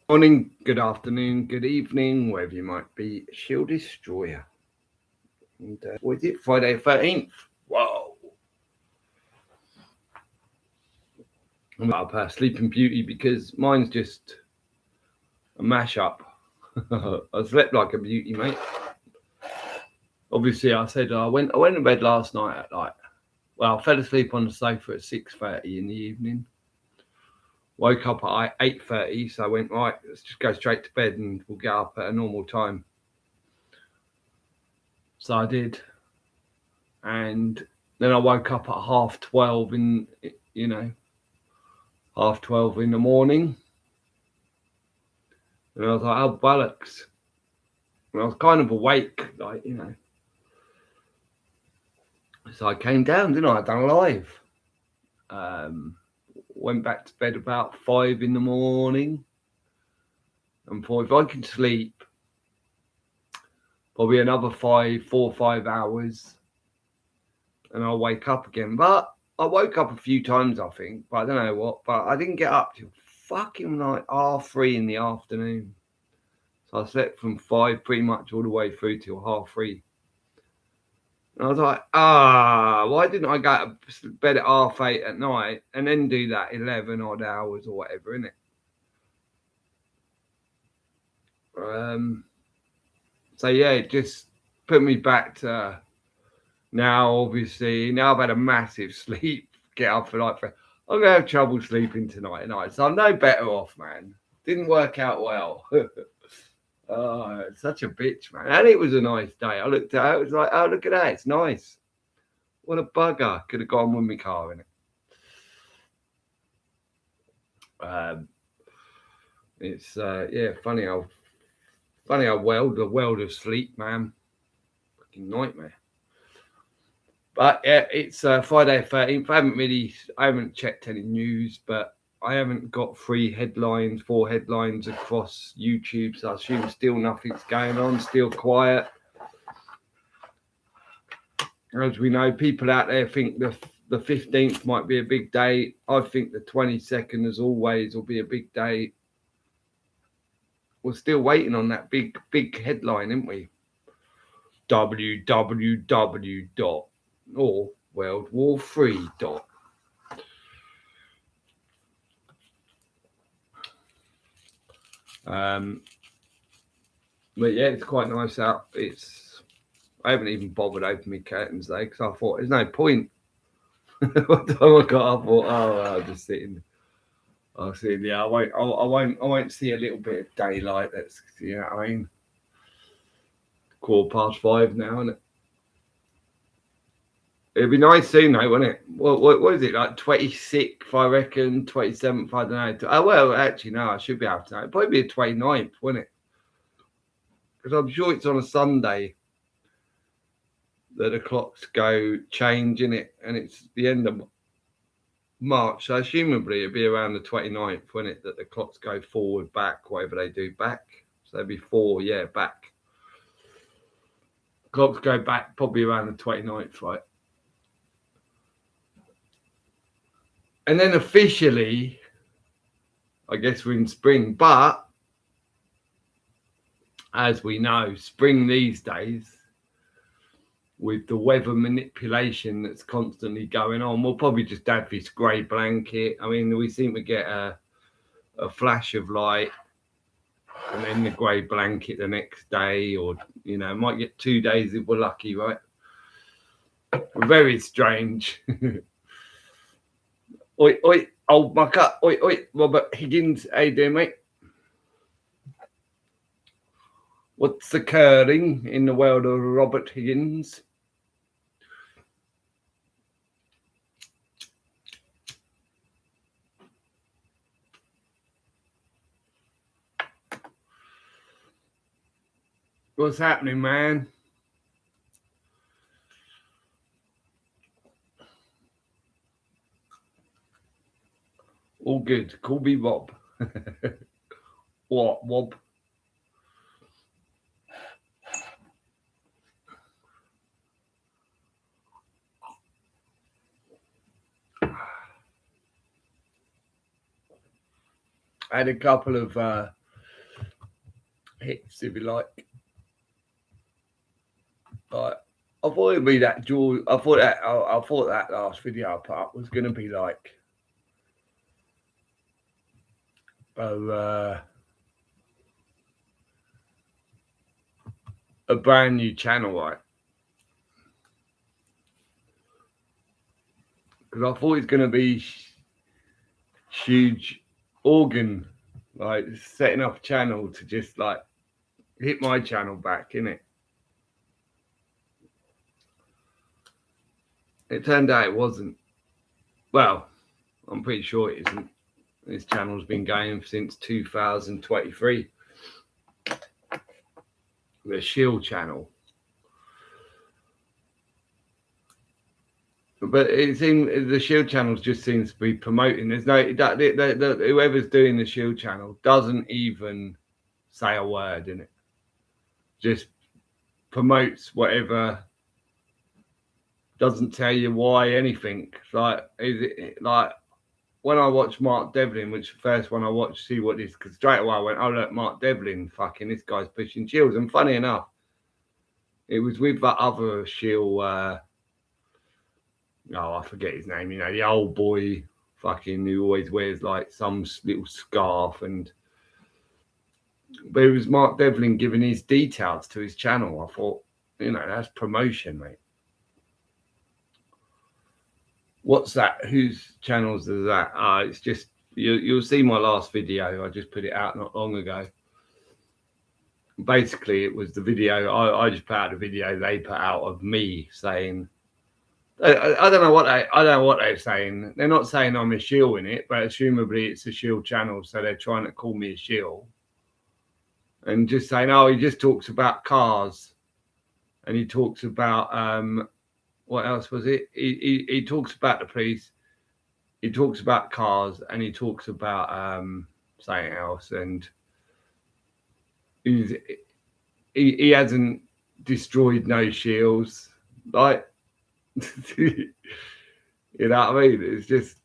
Morning, good afternoon, good evening, wherever you might be. Shield Destroyer. And what is it? Friday 13th. Whoa. I'm up Sleeping Beauty because mine's just a mash-up. I slept like a beauty, mate. Obviously, I said I went to bed last night at I fell asleep on the sofa at 6:30 in the evening. Woke up at 8:30, so I went, right, let's just go straight to bed and we'll get up at a normal time. So I did. And then I woke up at 12:30 12:30 in the morning. And I was like, oh, bollocks. And I was kind of awake, So I came down, didn't I? I done live. Went back to bed about 5 in the morning. And thought if I can sleep probably another 4 or 5 hours, and I'll wake up again. But I woke up a few times, I think, but I don't know what. But I didn't get up till fucking like 3:30 in the afternoon. So I slept from 5 pretty much all the way through till 3:30. And I was like, why didn't I go to bed at 8:30 at night and then do that 11 odd hours or whatever, innit? So yeah, it just put me back to now, obviously. Now I've had a massive sleep, get up for I'm going to have trouble sleeping tonight. So I'm no better off, man. Didn't work out well. Oh, it's such a bitch, man. And it was a nice day. I looked at it, it was like, oh, look at that. It's nice. What a bugger. Could have gone with my car in it. It's funny how the world of sleep, man. Fucking nightmare. But yeah, it's Friday 13th. I haven't checked any news, but I haven't got 4 headlines across YouTube, so I assume still nothing's going on, still quiet. As we know, people out there think the 15th might be a big day. I think the 22nd, as always, will be a big day. We're still waiting on that big headline, aren't we? www. or World War III. But yeah, it's quite nice out. I haven't even bothered opening my curtains though, because I thought there's no point. By the time I got up, I thought, I'll just sit in. I'll see. Yeah, I won't see a little bit of daylight. That's, you know what I mean. 5:15 now, isn't it? It'd be nice soon, though, wouldn't it? What is it, like 26th, I reckon, 27th, I don't know. Oh, well, actually, no, I should be able to know. It'd probably be the 29th, wouldn't it? Because I'm sure it's on a Sunday that the clocks change, in it, and it's the end of March. So, assumably, it'd be around the 29th, wouldn't it, that the clocks go forward, back, whatever they do, back. So, it'd be 4, back. Clocks go back probably around the 29th, right? And then officially, I guess we're in spring. But as we know, spring these days, with the weather manipulation that's constantly going on, we'll probably just have this grey blanket. I mean, we seem to get a flash of light and then the grey blanket the next day, or, might get 2 days if we're lucky, right? Very strange. Oi, old mucker. Oi, Robert Higgins. How you doing, mate? What's occurring in the world of Robert Higgins? What's happening, man? All good. Call me Rob. What, Rob? I had a couple of hits, if you like. But I thought it'd be that George. I thought that last video I put up was going to be like a brand new channel, right? Because I thought it's going to be huge organ, like setting up a channel to just like hit my channel back, innit? It turned out it wasn't. Well, I'm pretty sure it isn't. This channel's been going since 2023. The Shield channel. But it seems the Shield channel just seems to be promoting. There's no whoever's doing the Shield channel doesn't even say a word in it. Just promotes whatever. Doesn't tell you why anything. Like is it like when I watched Mark Devlin, which the first one I watched, see what this, because straight away I went, oh look, Mark Devlin, fucking this guy's pushing Shields. And funny enough, it was with that other Shield. I forget his name. You know, the old boy, fucking who always wears like some little scarf and. But it was Mark Devlin giving his details to his channel. I thought, you know, that's promotion, mate. What's that? Whose channels is that? It's just you'll see my last video. I just put it out not long ago. Basically, it was the video. I just put out a video they put out of me saying, I don't know what they're saying. They're not saying I'm a shield in it, but assumably it's a shield channel, so they're trying to call me a shield. And just saying, oh, he just talks about cars, and he talks about what else was it? He talks about the police, he talks about cars, and he talks about something else. And he hasn't destroyed no shields, like you know what I mean? It's just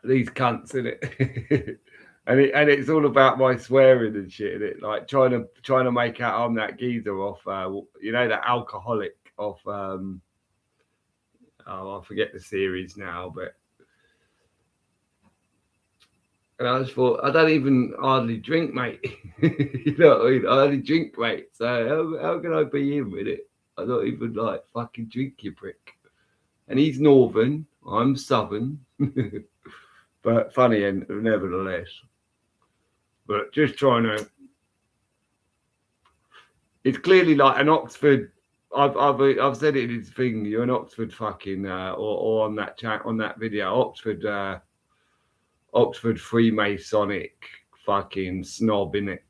these cunts in it. And it's all about my swearing and shit in it, like trying to make out I'm that geezer off, you know, that alcoholic off. I forget the series now, but and I just thought I don't even hardly drink, mate. You know what I mean? I hardly drink, mate. So how can I be in with it? I don't even like fucking drink, you prick. And he's northern, I'm southern, but funny and nevertheless. But just trying to, it's clearly like an Oxford. I've said it in his thing. You're an Oxford fucking or on that chat on that video, Oxford Freemasonic fucking snob, innit?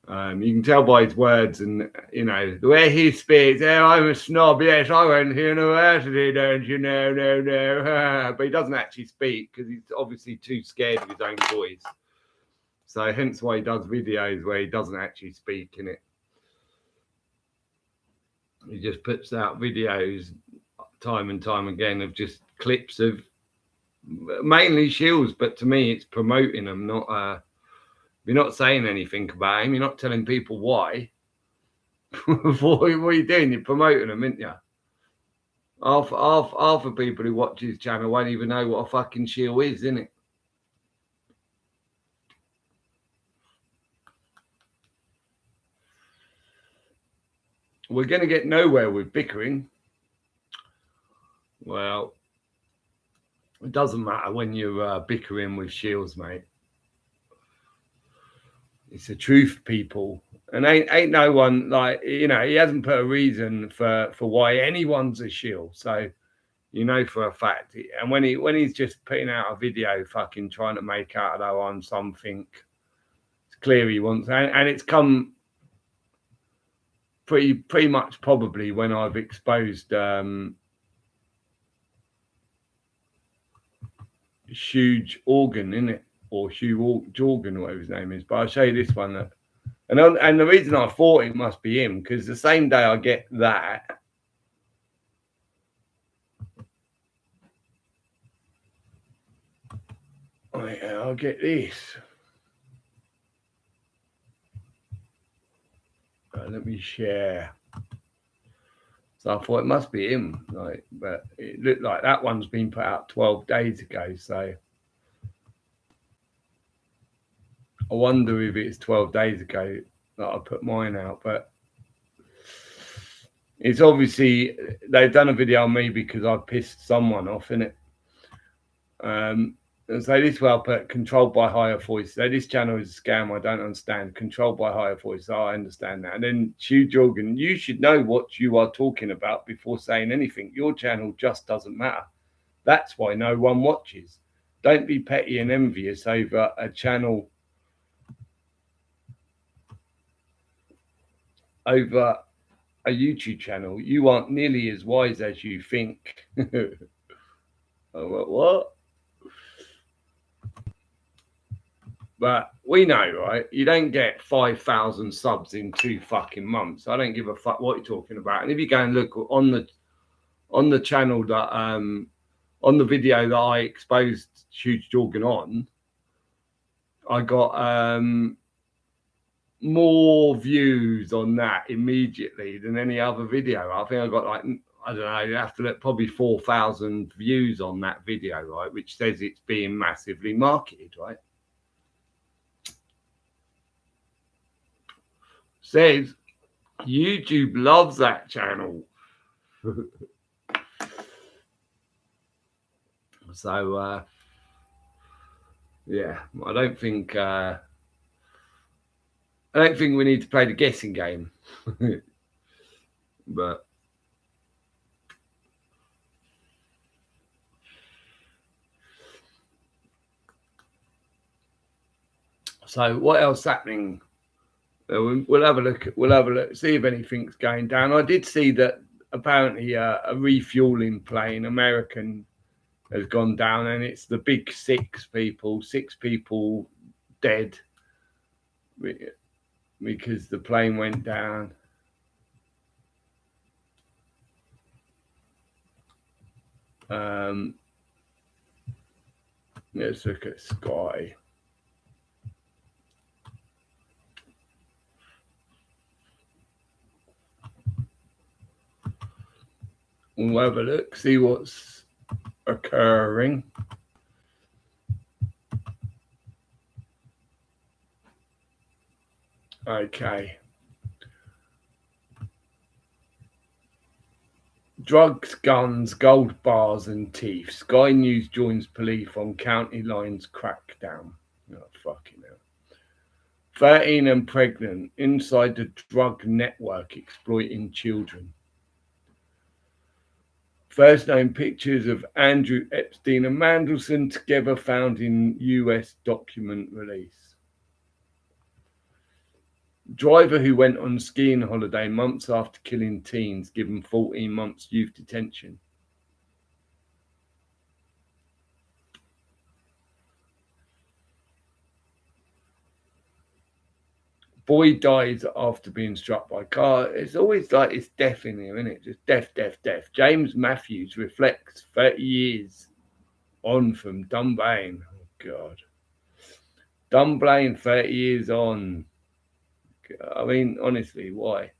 You can tell by his words and you know the way he speaks. Oh, I'm a snob. Yes, I went to university, don't you know? No. But he doesn't actually speak because he's obviously too scared of his own voice. So hence why he does videos where he doesn't actually speak in it. He just puts out videos time and time again of just clips of mainly shields, but to me it's promoting them, not you're not saying anything about him, you're not telling people why. What are you doing? You're promoting them, aren't you? Half of people who watch his channel won't even know what a fucking shield is, isn't it? We're going to get nowhere with bickering. Well, it doesn't matter when you're bickering with shields, mate. It's the truth, people. And ain't no one, like, you know, he hasn't put a reason for why anyone's a shield. So, you know for a fact. And when he's just putting out a video fucking trying to make out that I'm something, it's clear he wants, and it's come pretty much probably when I've exposed huge organ in it, or Hugh Jorgan, whatever his name is. But I'll show you this one. And the reason I thought it must be him, because the same day I get that, I'll get this. Let me share. So I thought it must be him, like, but it looked like that one's been put out 12 days ago. So I wonder if it's 12 days ago that I put mine out. But it's obviously they've done a video on me because I pissed someone off, innit? And so this well put controlled by higher voice. So this channel is a scam. I don't understand. Controlled by higher voice. Oh, I understand that. And then Stu Jorgen, you should know what you are talking about before saying anything. Your channel just doesn't matter. That's why no one watches. Don't be petty and envious over a channel, over a YouTube channel. You aren't nearly as wise as you think. What? But we know, right? You don't get 5,000 subs in 2 fucking months. I don't give a fuck what you're talking about. And if you go and look on the channel that on the video that I exposed Huge Jorgen on, I got more views on that immediately than any other video. I think I got like, I don't know, you have to look, probably 4,000 views on that video, right? Which says it's being massively marketed, right? Says YouTube loves that channel. So yeah, I don't think we need to play the guessing game. But so what else happening? We'll have a look. We'll have a look. See if anything's going down. I did see that apparently a refueling plane, American, has gone down, and it's the big 6 people dead because the plane went down. Let's look at Sky. We'll have a look, see what's occurring. Okay. Drugs, guns, gold bars and teeth. Sky News joins police on county lines crackdown. Oh, fucking hell. 13 and pregnant. Inside the drug network exploiting children. First known pictures of Andrew Epstein and Mandelson together found in US document release. Driver who went on skiing holiday months after killing teens given 14 months youth detention. Boy dies after being struck by car. It's always like it's death in here, isn't it? Just death, death, death. James Matthews reflects 30 years on from Dunblane. Oh, God. Dunblane, 30 years on. I mean, honestly, why?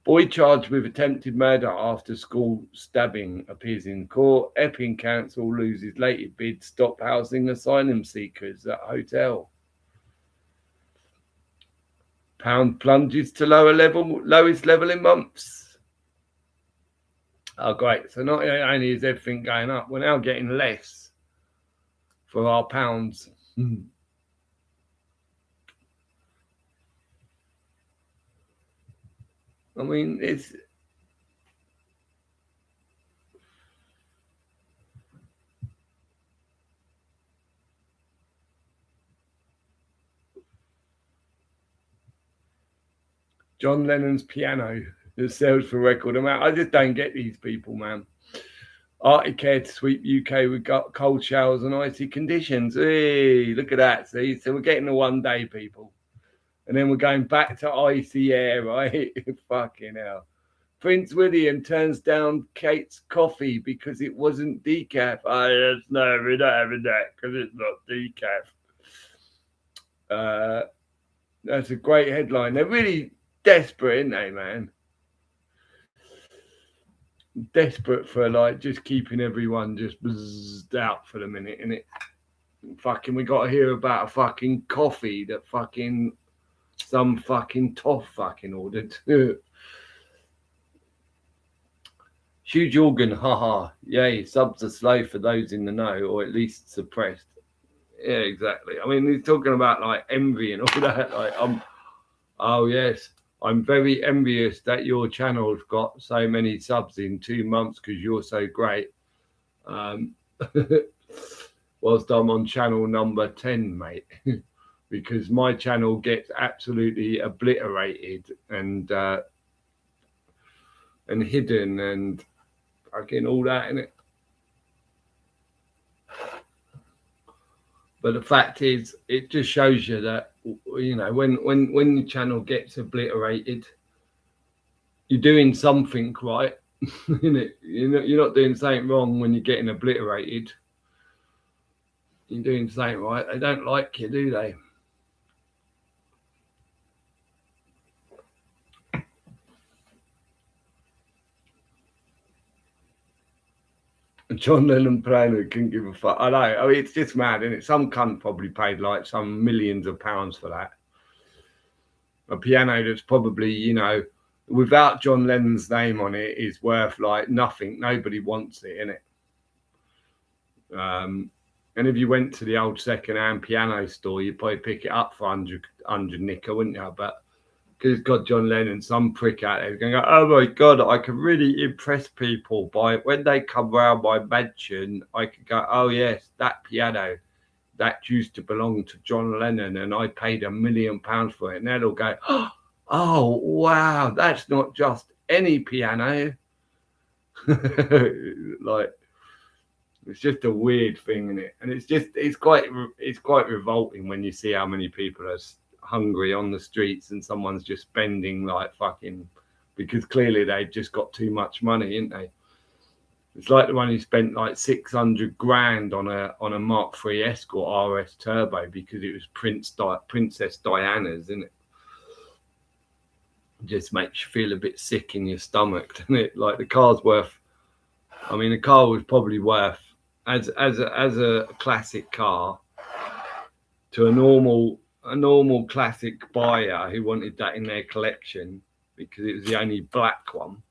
Boy charged with attempted murder after school stabbing appears in court. Epping Council loses latest bid, stop housing asylum seekers at hotel. Pound plunges to lowest level in months. Oh, great. So not only is everything going up, we're now getting less for our pounds. I mean, it's... John Lennon's piano that sells for record amount. I just don't get these people, man. Arcticare to sweep UK with cold showers and icy conditions. Hey, look at that. See, so we're getting the 1 day, people. And then we're going back to icy air, right? Fucking hell. Prince William turns down Kate's coffee because it wasn't decaf. Oh, no, we're not having that because it's not decaf. That's a great headline. They're really desperate, isn't they, man? Desperate for like just keeping everyone just buzzed out for the minute, innit? Fucking, we got to hear about a fucking coffee that fucking some fucking toff fucking ordered. Hugh Jorgen, haha, yay, subs are slow for those in the know, or at least suppressed. Yeah, exactly. I mean, he's talking about like envy and all that. Like, oh yes, I'm very envious that your channel's got so many subs in 2 months because you're so great. Whilst I'm on channel number 10, mate, because my channel gets absolutely obliterated and hidden and fucking all that in it. But the fact is, it just shows you that, you know, when the channel gets obliterated, you're doing something right. You're not doing something wrong when you're getting obliterated. You're doing something right. They don't like you, do they? John Lennon piano couldn't give a fuck. I know. I mean, it's just mad, isn't it? Some cunt probably paid like some millions of pounds for that. A piano that's probably, you know, without John Lennon's name on it, is worth like nothing. Nobody wants it, innit? And if you went to the old second-hand piano store, you'd probably pick it up for 100 nicker, wouldn't you? But because it's got John Lennon, some prick out there is going to go, oh my God, I can really impress people by when they come round my mansion. I could go, oh yes, that piano, that used to belong to John Lennon and I paid £1 million for it. And they'll go, oh wow, that's not just any piano. Like, it's just a weird thing, isn't it? And it's quite revolting when you see how many people are hungry on the streets and someone's just spending like fucking, because clearly they've just got too much money, ain't they? It's like the one who spent like 600 grand on a Mark III Escort RS Turbo because it was Princess Diana's, isn't it? Just makes you feel a bit sick in your stomach, doesn't it? Like the car's worth, I mean, the car was probably worth, as a classic car, to a normal classic buyer who wanted that in their collection because it was the only black one,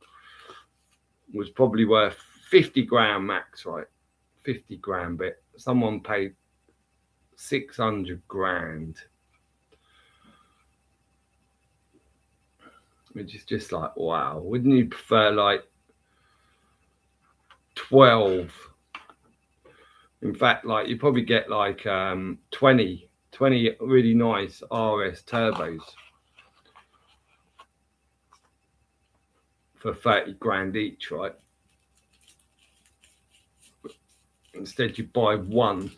was probably worth 50 grand max, right? 50 grand, but someone paid 600 grand, which is just like, wow. Wouldn't you prefer like 12? In fact, like you probably get like 20 really nice RS turbos for 30 grand each, right? Instead you buy one.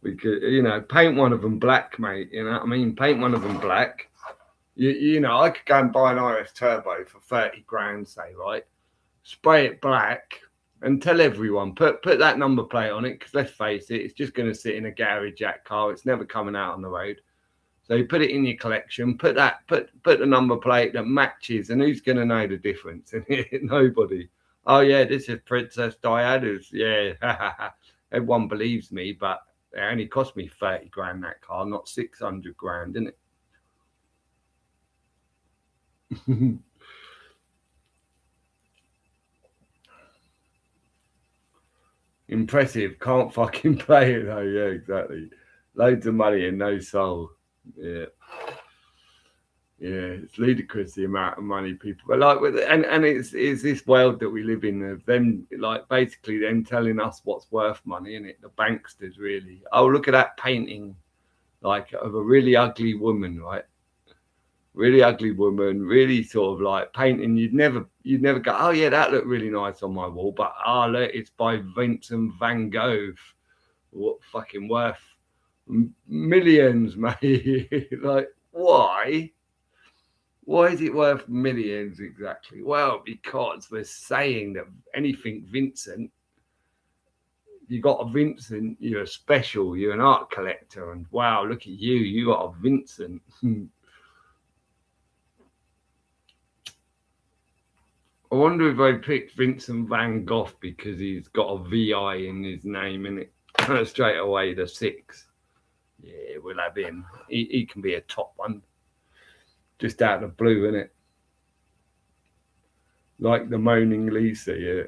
Because, you know, paint one of them black, mate, you know what I mean? Paint one of them black. You know, I could go and buy an RS turbo for 30 grand, say, right? Spray it black and tell everyone, put that number plate on it, because let's face it, it's just going to sit in a garage, that car. It's never coming out on the road. So you put it in your collection, put the number plate that matches, and who's going to know the difference? Nobody. Oh yeah, this is Princess Diana's. Yeah, everyone believes me, but it only cost me 30 grand that car, not 600 grand, didn't it? Impressive. Can't fucking play it though. Yeah, exactly. Loads of money and no soul. Yeah. Yeah, it's ludicrous the amount of money people, but like with and it's this world that we live in of them, like basically them telling us what's worth money, isn't it? The banksters, really. Oh, look at that painting, like of a really ugly woman, right? Really ugly woman, really sort of like painting. You'd never go, oh yeah, that looked really nice on my wall, but look, it's by Vincent van Gogh. What fucking worth millions, mate? Like, why? Why is it worth millions exactly? Well, because they're saying that anything Vincent, you got a Vincent, you're special, you're an art collector, and wow, look at you, you got a Vincent. wonder if they picked Vincent van Gogh because he's got a VI in his name, and it straight away the 6. Yeah, we'll have him. He can be a top one. Just out of blue, innit? Like the Moaning Lisa, yeah.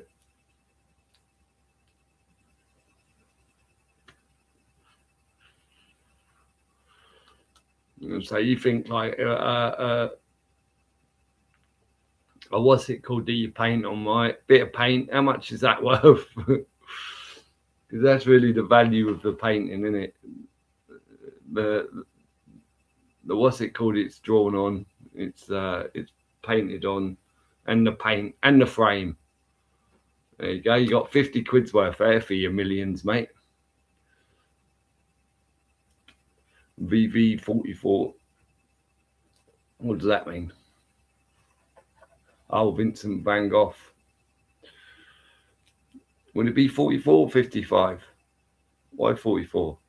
So you think like what's it called? Do you paint on my bit of paint? How much is that worth? Because that's really the value of the painting, isn't it? The what's it called? It's drawn on. It's painted on, and the paint and the frame. There you go. You got 50 quid's worth there for your millions, mate. VV44. What does that mean? Oh, Vincent van Gogh. Would it be 44 or 55? Why 44?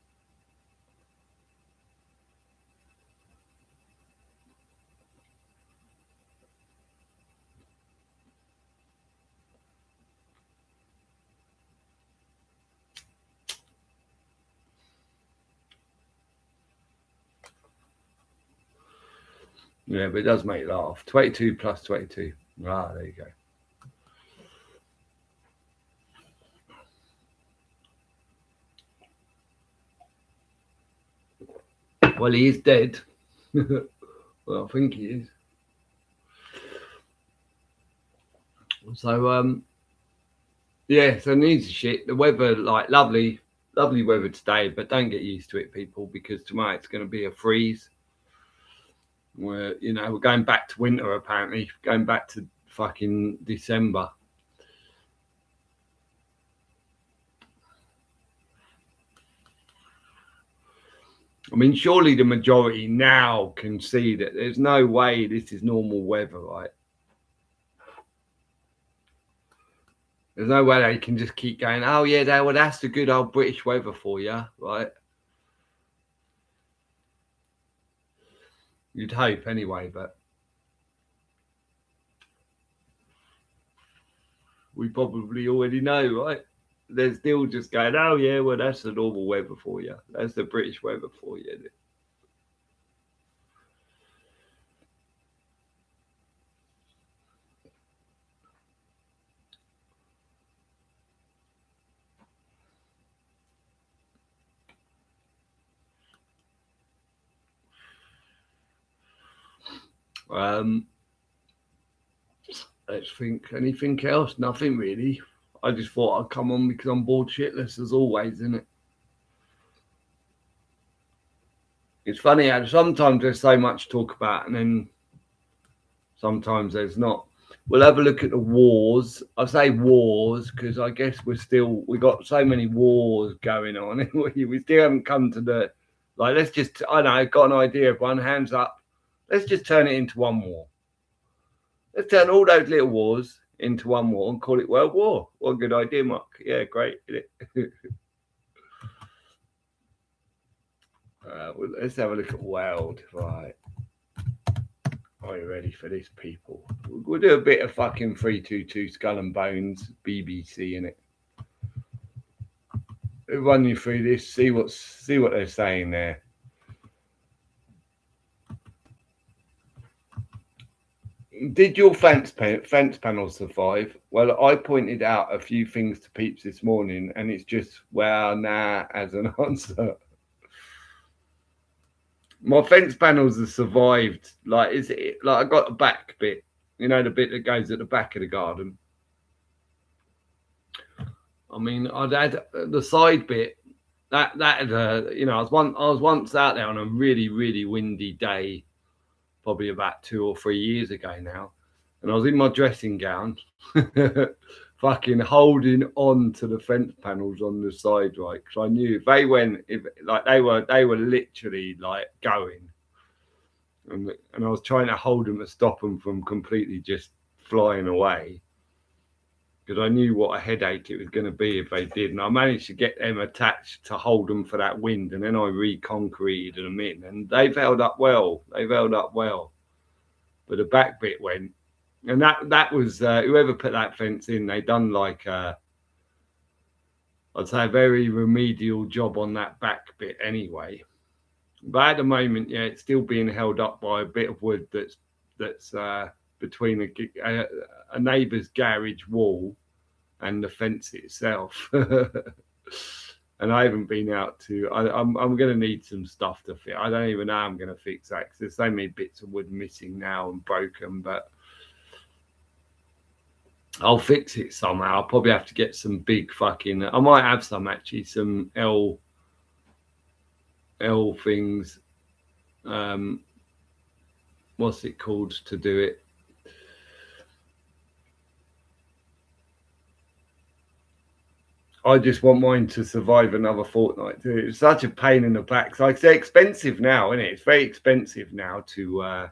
Yeah, but it does make laugh. 22 plus 22. Ah, there you go. Well, he is dead. Well, I think he is. So, yeah, so needs of shit. The weather, like, lovely weather today, but don't get used to it, people, because tomorrow it's going to be a freeze. We're going back to winter, apparently, going back to fucking December. I mean, surely the majority now can see that there's no way this is normal weather, right? There's no way they can just keep going, oh, yeah, that's the good old British weather for you, right? You'd hope anyway, but we probably already know, right? They're still just going, oh, yeah, well, that's the normal weather for you. That's the British weather for you. Let's think. Anything else? Nothing really. I just thought I'd come on because I'm bored shitless as always, isn't it? It's funny how sometimes there's so much to talk about and then sometimes there's not. We'll have a look at the wars. I say wars because I guess we got so many wars going on. We still haven't come to the, like, let's just, I know, got an idea, everyone, hands up. Let's just turn it into one war. Let's turn all those little wars into one war and call it World War. What a good idea, Mark. Yeah, great. Well, let's have a look at world. Right. Are you ready for this, people? We'll do a bit of fucking 322 Skull and Bones, BBC in it. We'll run you through this, see what they're saying there. Did your fence panel survive? Well, I pointed out a few things to peeps this morning, and it's just, well, nah, as an answer. My fence panels have survived. Like, is it like I got the back bit, the bit that goes at the back of the garden. I mean, I'd had the side bit that I was once out there on a really, really windy day, probably about 2 or 3 years ago now, and I was in my dressing gown, fucking holding on to the fence panels on the side, right? Because I knew if they went, they were literally like going, and I was trying to hold them to stop them from completely just flying away. Because I knew what a headache it was going to be if they did. And I managed to get them attached to hold them for that wind. And then I reconcreted them in. And they've held up well. But the back bit went. And that was whoever put that fence in. They done like I'd say a very remedial job on that back bit anyway. But at the moment, yeah, it's still being held up by a bit of wood that's between a neighbour's garage wall and the fence itself. And I haven't been out to. I'm going to need some stuff to fit. I don't even know how I'm going to fix that because there's so many bits of wood missing now and broken. But I'll fix it somehow. I'll probably have to get some big fucking. I might have some actually, some L things. What's it called to do it? I just want mine to survive another fortnight. It's such a pain in the back. Like they're expensive now, isn't it? It's very expensive now to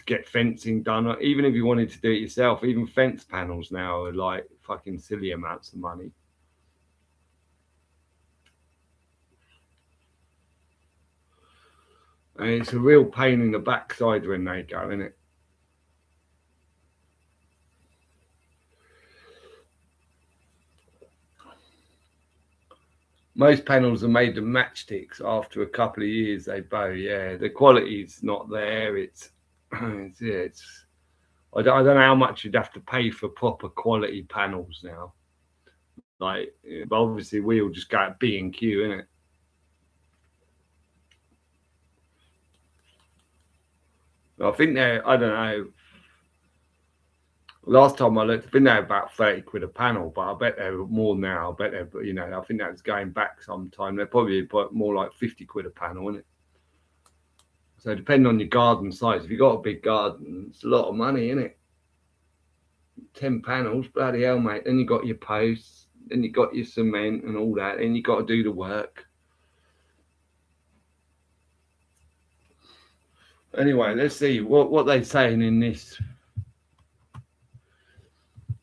get fencing done. Even if you wanted to do it yourself, even fence panels now are like fucking silly amounts of money. And it's a real pain in the backside when they go, isn't it? Most panels are made of matchsticks. After a couple of years, they bow. Yeah, the quality's not there. It's I don't know how much you'd have to pay for proper quality panels now. Like, obviously, we'll just go at B&Q, innit? I think they're, I don't know. Last time I looked, I think they're about 30 quid a panel, but I bet they're more now. I bet they're, I think that's going back sometime. They're probably more like 50 quid a panel, isn't it? So depending on your garden size, if you've got a big garden, it's a lot of money, isn't it? 10 panels, bloody hell, mate. Then you got your posts, then you got your cement and all that, and you got to do the work. Anyway, let's see what they're saying in this.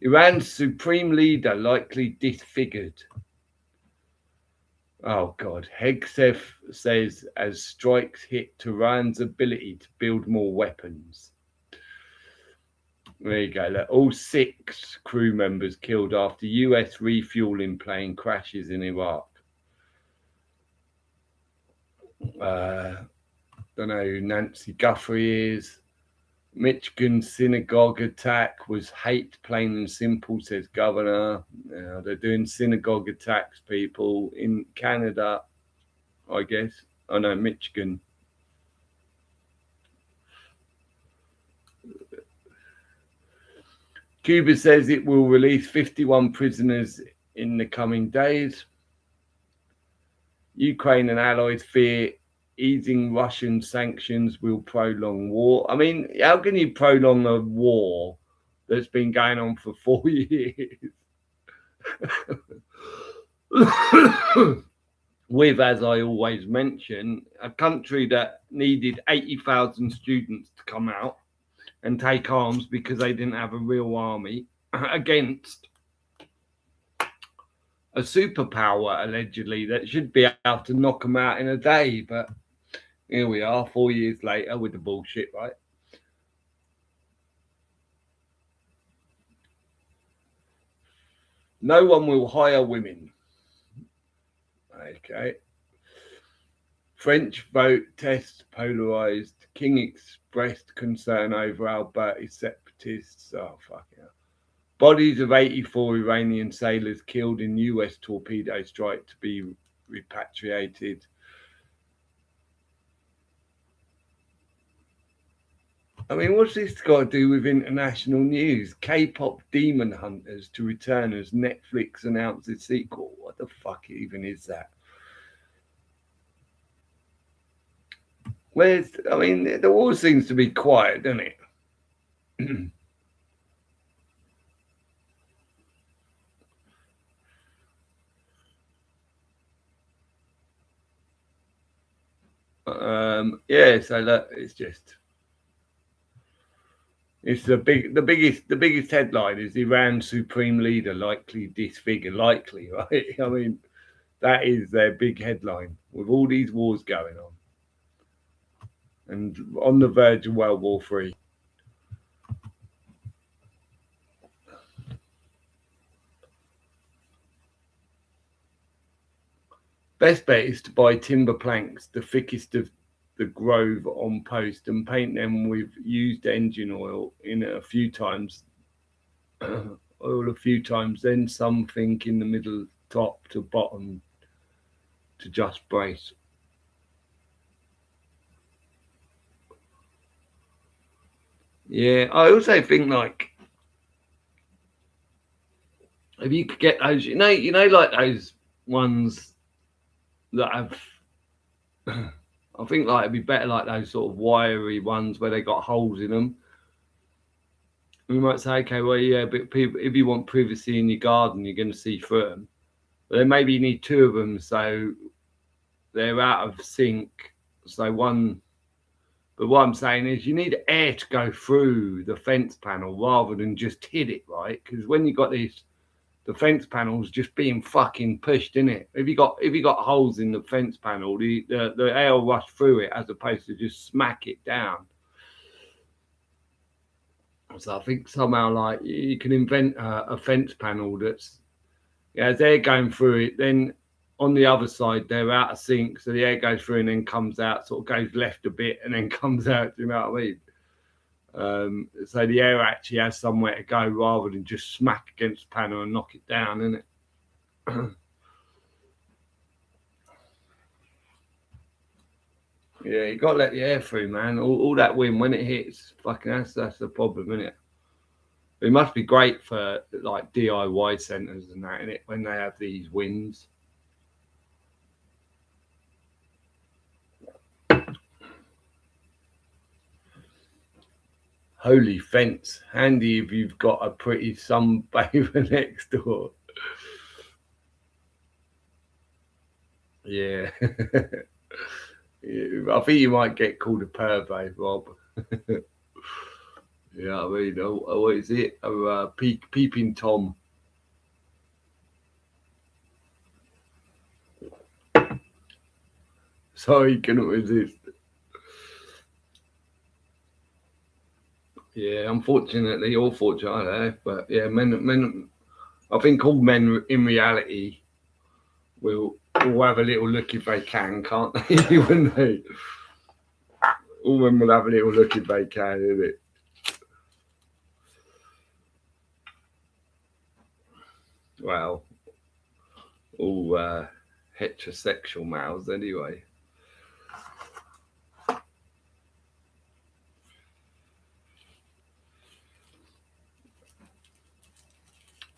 Iran's supreme leader likely disfigured. Oh God, Hegseth says as strikes hit Tehran's ability to build more weapons. There you go. Look, all 6 crew members killed after US refueling plane crashes in Iraq. Don't know who Nancy Guthrie is. Michigan synagogue attack was hate, plain and simple, says governor. They're doing synagogue attacks, people, in Canada, I guess. Oh no, Michigan. Cuba says it will release 51 prisoners in the coming days. Ukraine and allies fear easing Russian sanctions will prolong war. I mean, how can you prolong a war that's been going on for 4 years? With, as I always mention, a country that needed 80,000 students to come out and take arms because they didn't have a real army against a superpower, allegedly, that should be able to knock them out in a day. But here we are 4 years later with the bullshit, right? No one will hire women. Okay. French vote test polarized. King expressed concern over Alberti separatists. Oh, fuck yeah. Bodies of 84 Iranian sailors killed in US torpedo strike to be repatriated. I mean, what's this got to do with international news? K-pop demon hunters to return as Netflix announces sequel. What the fuck even is that? I mean, the war seems to be quiet, doesn't it? Yeah, so look, it's the biggest headline is Iran's supreme leader likely disfigured. Likely, right? I mean, that is their big headline with all these wars going on and on the verge of World War III. Best bet is to buy timber planks, the thickest of the grove on post, and paint them with used engine oil in a few times. Oil a few times, then something in the middle, top to bottom, to just brace. Yeah, I also think like if you could get those, like those ones that have. I think like it'd be better like those sort of wiry ones where they got holes in them. We might say, okay, well, yeah, but people, if you want privacy in your garden, you're going to see through them. But then maybe you need two of them so they're out of sync. So one. But what I'm saying is you need air to go through the fence panel rather than just hit it, right? Because when you got these, the fence panels just being fucking pushed in it. If you got holes in the fence panel, the air will rush through it as opposed to just smack it down. So I think somehow like you can invent a fence panel that's as air going through it, then on the other side they're out of sync, so the air goes through and then comes out, sort of goes left a bit and then comes out. Do you know what I mean? So the air actually has somewhere to go rather than just smack against the panel and knock it down, isn't it? Yeah, you got to let the air through, man. All that wind when it hits, fucking that's the problem, isn't it? It must be great for like DIY centres and that, innit? When they have these winds. Holy fence. Handy if you've got a pretty sunbather next door. Yeah. Yeah. I think you might get called a pervo, Rob. Yeah, I mean, what is it? Peeping Tom. Sorry, couldn't resist. Yeah, unfortunately, or fortunately, but yeah, men. I think all men in reality will have a little look if they can, can't they? Wouldn't they? All men will have a little look if they can, isn't it? Well, all heterosexual males anyway.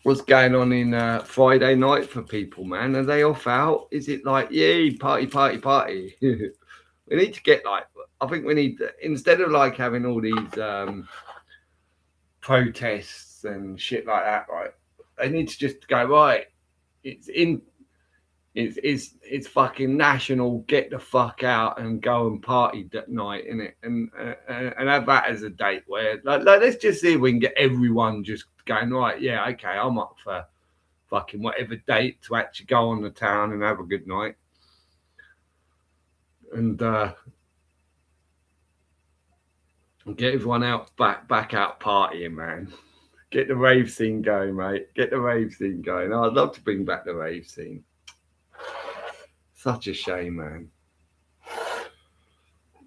What's going on in Friday night for people, man? Are they off out? Is it like, yay, party, party, party? We need to get like, I think we need, instead of like having all these protests and shit like that, right? They need to just go, right, it's fucking national, get the fuck out and go and party that night, innit? And have that as a date where like let's just see if we can get everyone just going, right, yeah, okay, I'm up for fucking whatever date to actually go on the town and have a good night. And get everyone out back out partying, man. Get the rave scene going, mate. Get the rave scene going. I'd love to bring back the rave scene. Such a shame, man.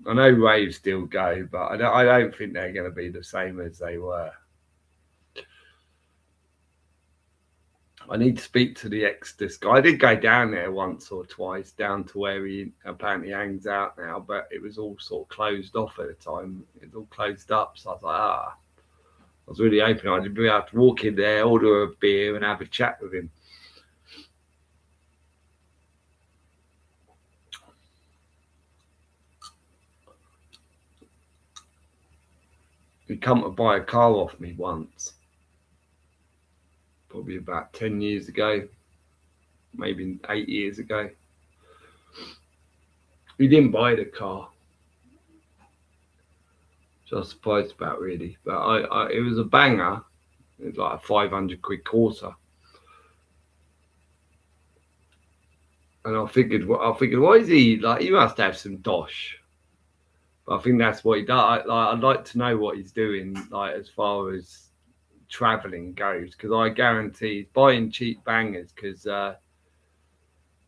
I know raves still go, but I don't think they're going to be the same as they were. I need to speak to the Exodus guy. I did go down there once or twice, down to where he apparently hangs out now, but it was all sort of closed off at the time. It was all closed up. So I was like, I was really hoping I'd be able to walk in there, order a beer, and have a chat with him. He come to buy a car off me once. Probably about 10 years ago, maybe 8 years ago. He didn't buy the car, which I was surprised about, really. But it was a banger. It was like a 500 quid Corsa. And I figured, why is he like? He must have some dosh. But I think that's what he does. I'd like to know what he's doing, like as far as traveling goes, because I guarantee he's buying cheap bangers because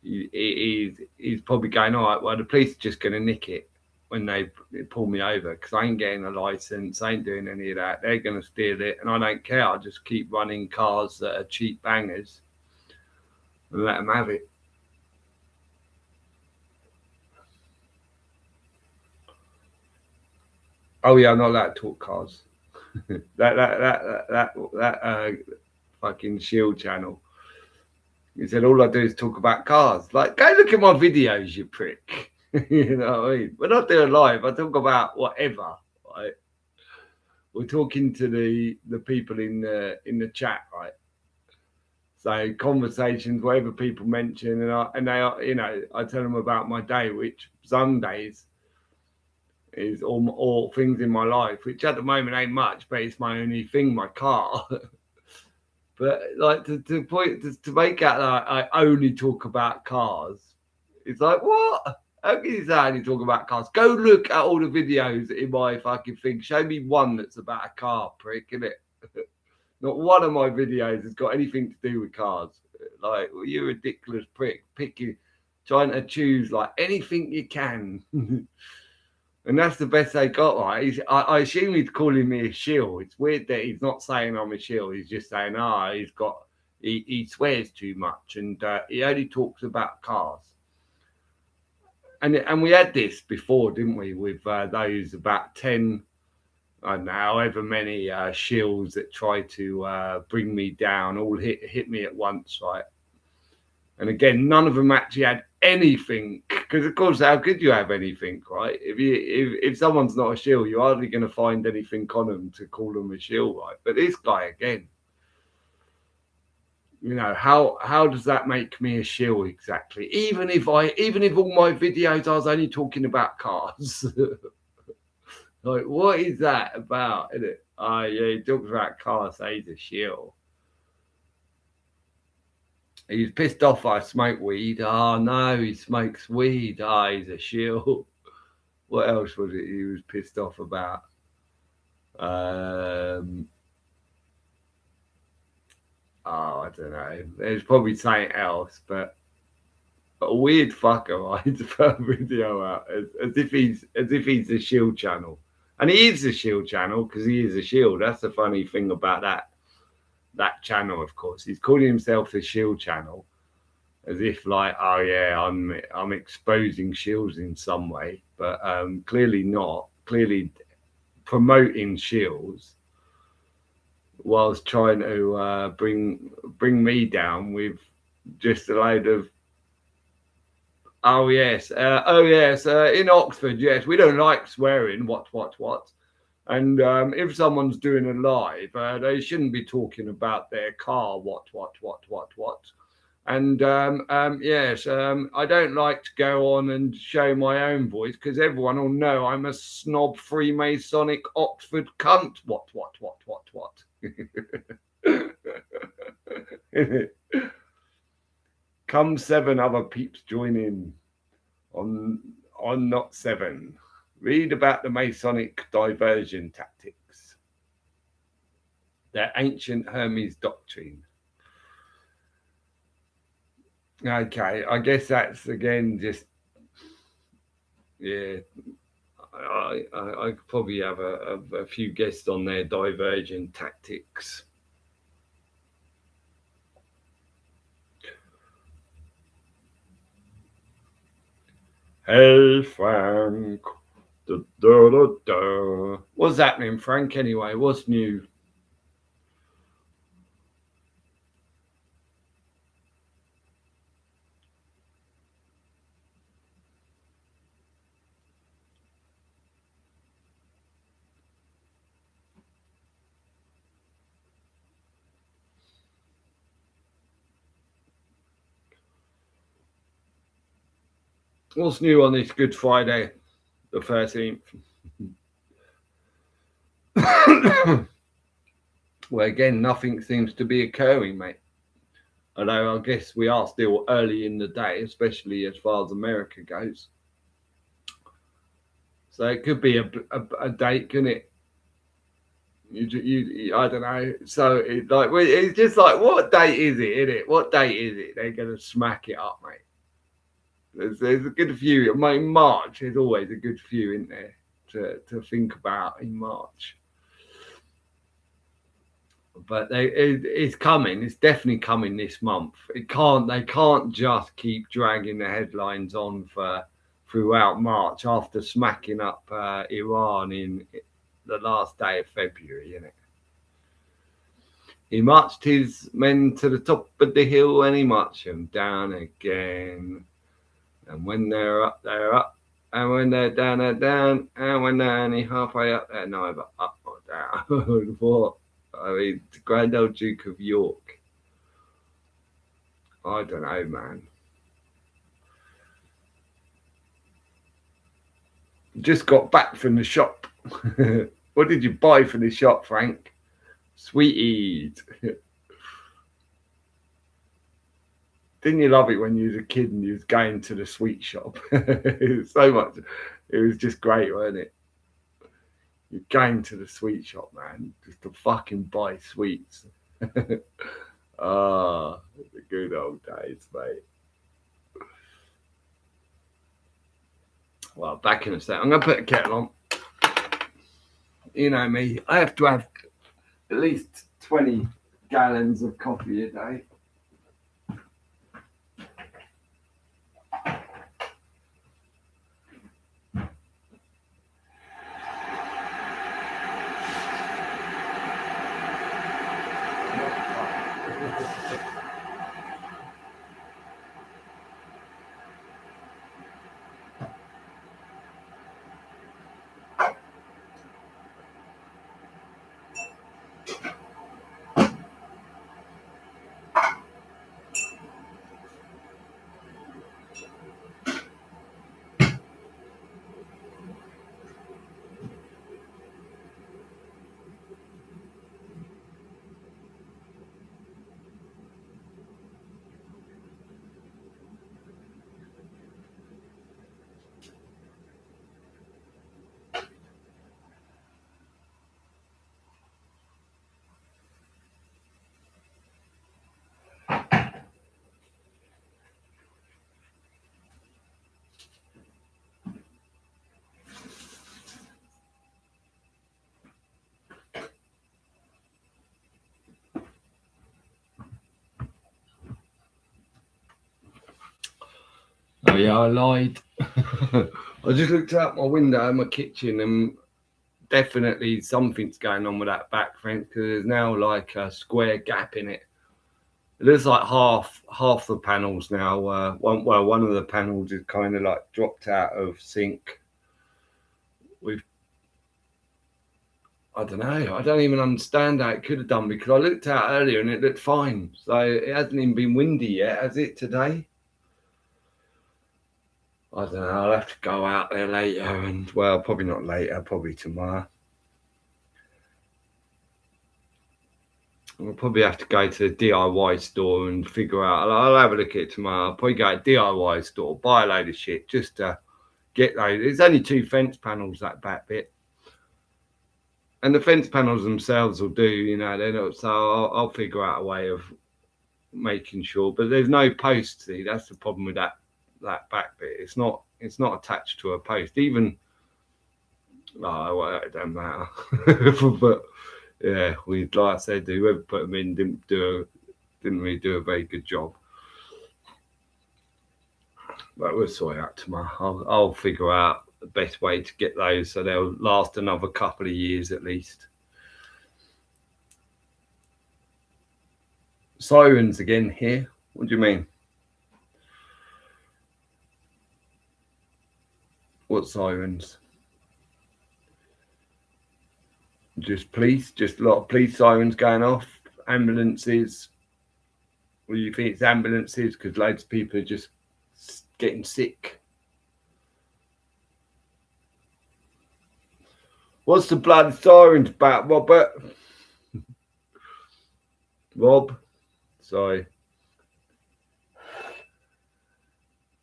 he's probably going, all right, well, the police are just going to nick it when they pull me over because I ain't getting a license, I ain't doing any of that. They're going to steal it, and I don't care. I'll just keep running cars that are cheap bangers and let them have it. Oh yeah, I'm not allowed to talk cars. that fucking Shield channel. He said all I do is talk about cars. Like, go look at my videos, you prick. You know what I mean? When I do a live, I talk about whatever. Right? We're talking to the people in the chat, right? So conversations, whatever people mention, and they are, you know, I tell them about my day, which some days is all things in my life, which at the moment ain't much, but it's my only thing, my car. But like to make out that I only talk about cars, it's like, what? How can you say I only talk about cars? Go look at all the videos in my fucking thing. Show me one that's about a car, prick, innit? Not one of my videos has got anything to do with cars. Like, well, you're a ridiculous prick, picking, trying to choose like anything you can. And that's the best they got, right? I assume he's calling me a shill. It's weird that he's not saying I'm a shill. He's just saying, he swears too much and he only talks about cars. And we had this before, didn't we? With those about 10, I don't know, however many shills that try to bring me down, all hit me at once, right? And again, none of them actually had anything, because of course, how could you have anything, right? If someone's not a shill, you're hardly going to find anything on them to call them a shill, right? But this guy again, you know, how does that make me a shill exactly? Even if all my videos I was only talking about cars, like what is that about? Isn't it? Oh yeah, he talks about cars, so he's a shill. He's pissed off I smoke weed. Oh no, he smokes weed. Oh, he's a shill. What else was it he was pissed off about? I don't know. There's probably something else, but a weird fucker, right? To put a video out as if he's a shield channel. And he is a shield channel because he is a shield. That's the funny thing about that channel, of course. He's calling himself a shield channel as if like, oh yeah, I'm exposing shields in some way, but clearly not. Clearly promoting shields whilst trying to bring me down with just a load of oh yes, in Oxford, yes, we don't like swearing. What? And if someone's doing a live, they shouldn't be talking about their car. What? And yes, I don't like to go on and show my own voice because everyone will know I'm a snob Freemasonic Oxford cunt. What? Come 7 other peeps join in on Not 7. Read about the Masonic diversion tactics, their ancient Hermes doctrine. Okay, I guess that's again just yeah. I could probably have a few guests on their diversion tactics. Hey Frank. Da, da, da, da. What's happening, Frank? Anyway, what's new? What's new on this Good Friday, the 13th? Well, again, nothing seems to be occurring, mate. Although I guess we are still early in the day, especially as far as America goes. So it could be a date, couldn't it? You I don't know. So it's just like, what date is it? Isn't it? What date is it? They're gonna smack it up, mate. There's a good few. I mean, March, there's always a good few in there to think about in March. But it's coming. It's definitely coming this month. They can't just keep dragging the headlines on throughout March after smacking up Iran in the last day of February, isn't it? He marched his men to the top of the hill and he marched them down again. And when they're up, they're up. And when they're down, they're down. And when they're only halfway up, they're neither up or down. What? I mean, the Grand Old Duke of York. I don't know, man. Just got back from the shop. What did you buy from the shop, Frank? Sweeties. Didn't you love it when you was a kid and you was going to the sweet shop? It was so much. It was just great, wasn't it? You're going to the sweet shop, man, just to fucking buy sweets. Ah, the good old days, mate. Well, back in a sec. I'm going to put a kettle on. You know me. I have to have at least 20 gallons of coffee a day. Oh yeah, I lied. I just looked out my window in my kitchen and definitely something's going on with that back fence because there's now like a square gap in it. It looks like half the panels now. One of the panels is kind of like dropped out of sync with. I don't know. I don't even understand how it could have done because I looked out earlier and it looked fine. So it hasn't even been windy yet, has it today? I don't know. I'll have to go out there later and, well, probably not later, probably tomorrow. I'll probably have to go to the DIY store and figure out. I'll have a look at it tomorrow. I'll probably go to the DIY store, buy a load of shit just to get those. There's only 2 fence panels, that back bit. And the fence panels themselves will do, you know, they're not, so I'll figure out a way of making sure. But there's no post, see, that's the problem with that back bit. It's not attached to a post. Even well, it don't matter. But yeah, like I said, whoever put them in didn't really do a very good job. But we'll sort it out tomorrow. I'll figure out the best way to get those so they'll last another couple of years at least. Sirens again here. What do you mean? What sirens? Just police, just a lot of police sirens going off, ambulances. Well, you think it's ambulances because loads of people are just getting sick. What's the bloody sirens about, Robert? Rob, sorry.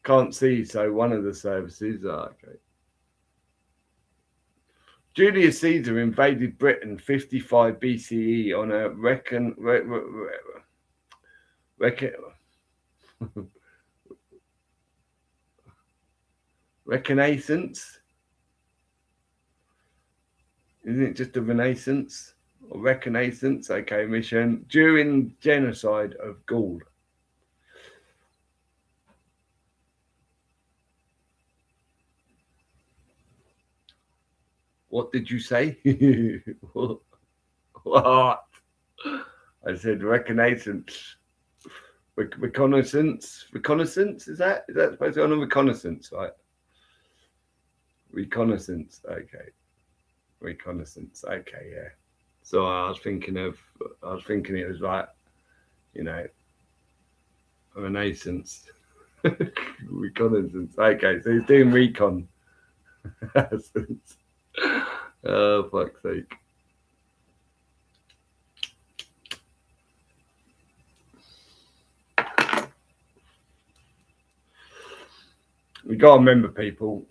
Can't see, so one of the services. Okay. Julius Caesar invaded Britain 55 BCE on a Reconnaissance? Isn't it just a renaissance? Or reconnaissance? Okay, mission. During genocide of Gaul. What did you say? What? I said reconnaissance. Reconnaissance? Reconnaissance? Is that supposed to be on a reconnaissance, right? Reconnaissance. Okay. Reconnaissance. Okay, yeah. So I was thinking it was like, you know, a renaissance. Reconnaissance. Okay, so he's doing recon. Oh, fuck's sake. We gotta remember, people,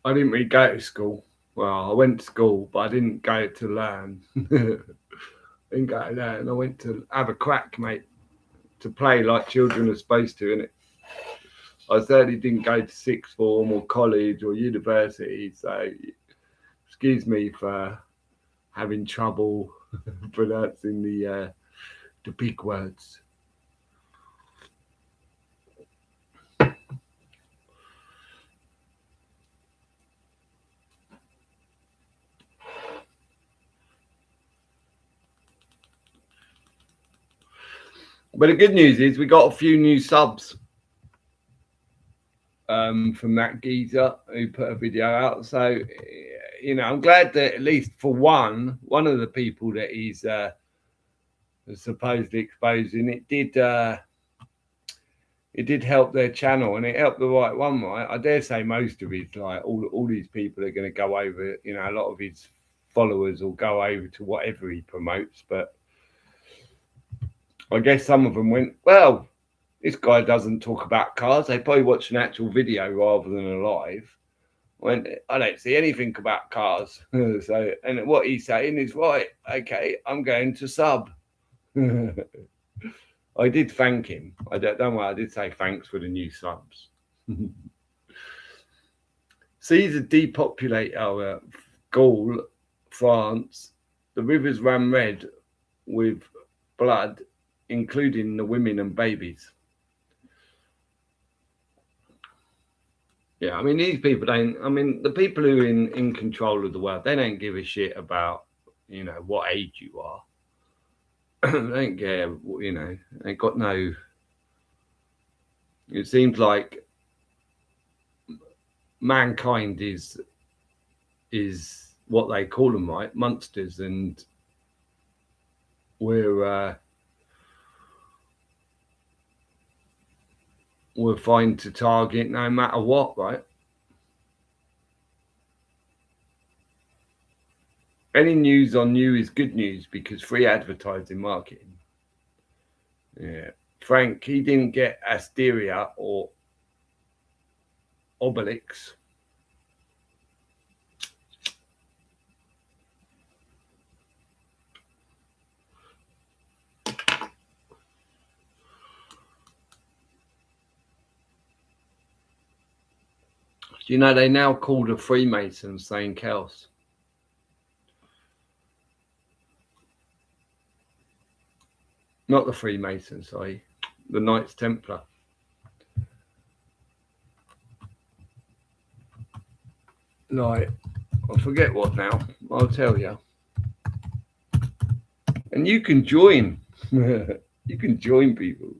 I didn't really go to school. Well, I went to school, but I didn't go to learn. I didn't go to learn. I went to have a crack, mate, to play like children are supposed to, innit? I certainly didn't go to sixth form or college or university, so excuse me for having trouble pronouncing the big words. But the good news is we got a few new subs from that geezer who put a video out. So, you know, I'm glad that at least for one of the people that he's supposedly exposing, it did help their channel, and it helped the right one, right? I dare say most of his, like, all these people are going to go over, you know, a lot of his followers will go over to whatever he promotes, but I guess some of them went, well, this guy doesn't talk about cars. They probably watched an actual video rather than a live. When I don't see anything about cars. So, and what he's saying is right. Okay, I'm going to sub. I did thank him. I don't worry. I did say thanks for the new subs. Caesar depopulate our Gaul, France. The rivers ran red with blood, including the women and babies. Yeah, I mean, these people don't. I mean, the people who are in control of the world, they don't give a shit about, you know, what age you are. They don't care, you know. They got no. It seems like mankind is what they call them, right? Monsters, and we're fine to target no matter what, right? Any news on you is good news because free advertising marketing. Yeah. Frank, he didn't get Asteria or Obelix. You know, they now call the Freemasons St. Kels. Not the Freemasons, sorry. The Knights Templar. Like, I forget what now. I'll tell you. And you can join. You can join people.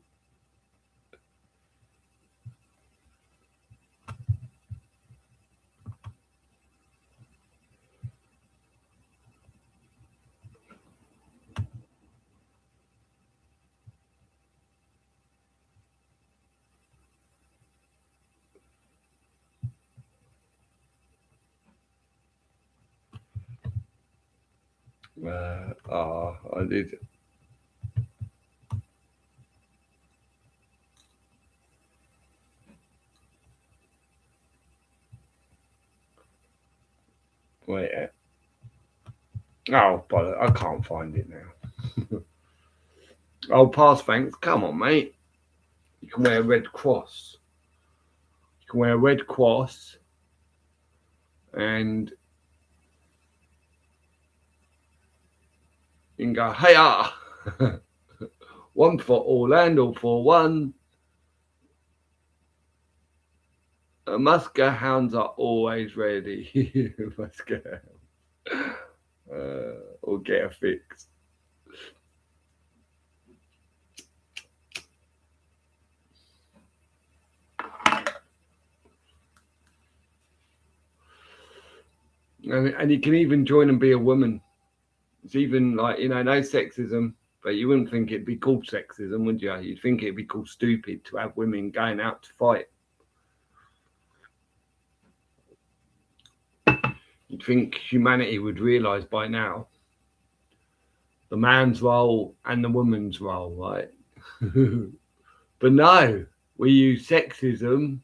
I did. Wait. Oh, but I can't find it now. Oh, pass thanks. Come on, mate. You can wear a red cross. You can wear a red cross, and you can go, hey-ah! One for Orlando for one. Muscat hounds are always ready. Muscat or get a fix. And you can even join and be a woman. It's even like, no sexism, but you wouldn't think it'd be called sexism, would you? You'd think it'd be called stupid to have women going out to fight. You'd think humanity would realise by now the man's role and the woman's role, right? But no, we use sexism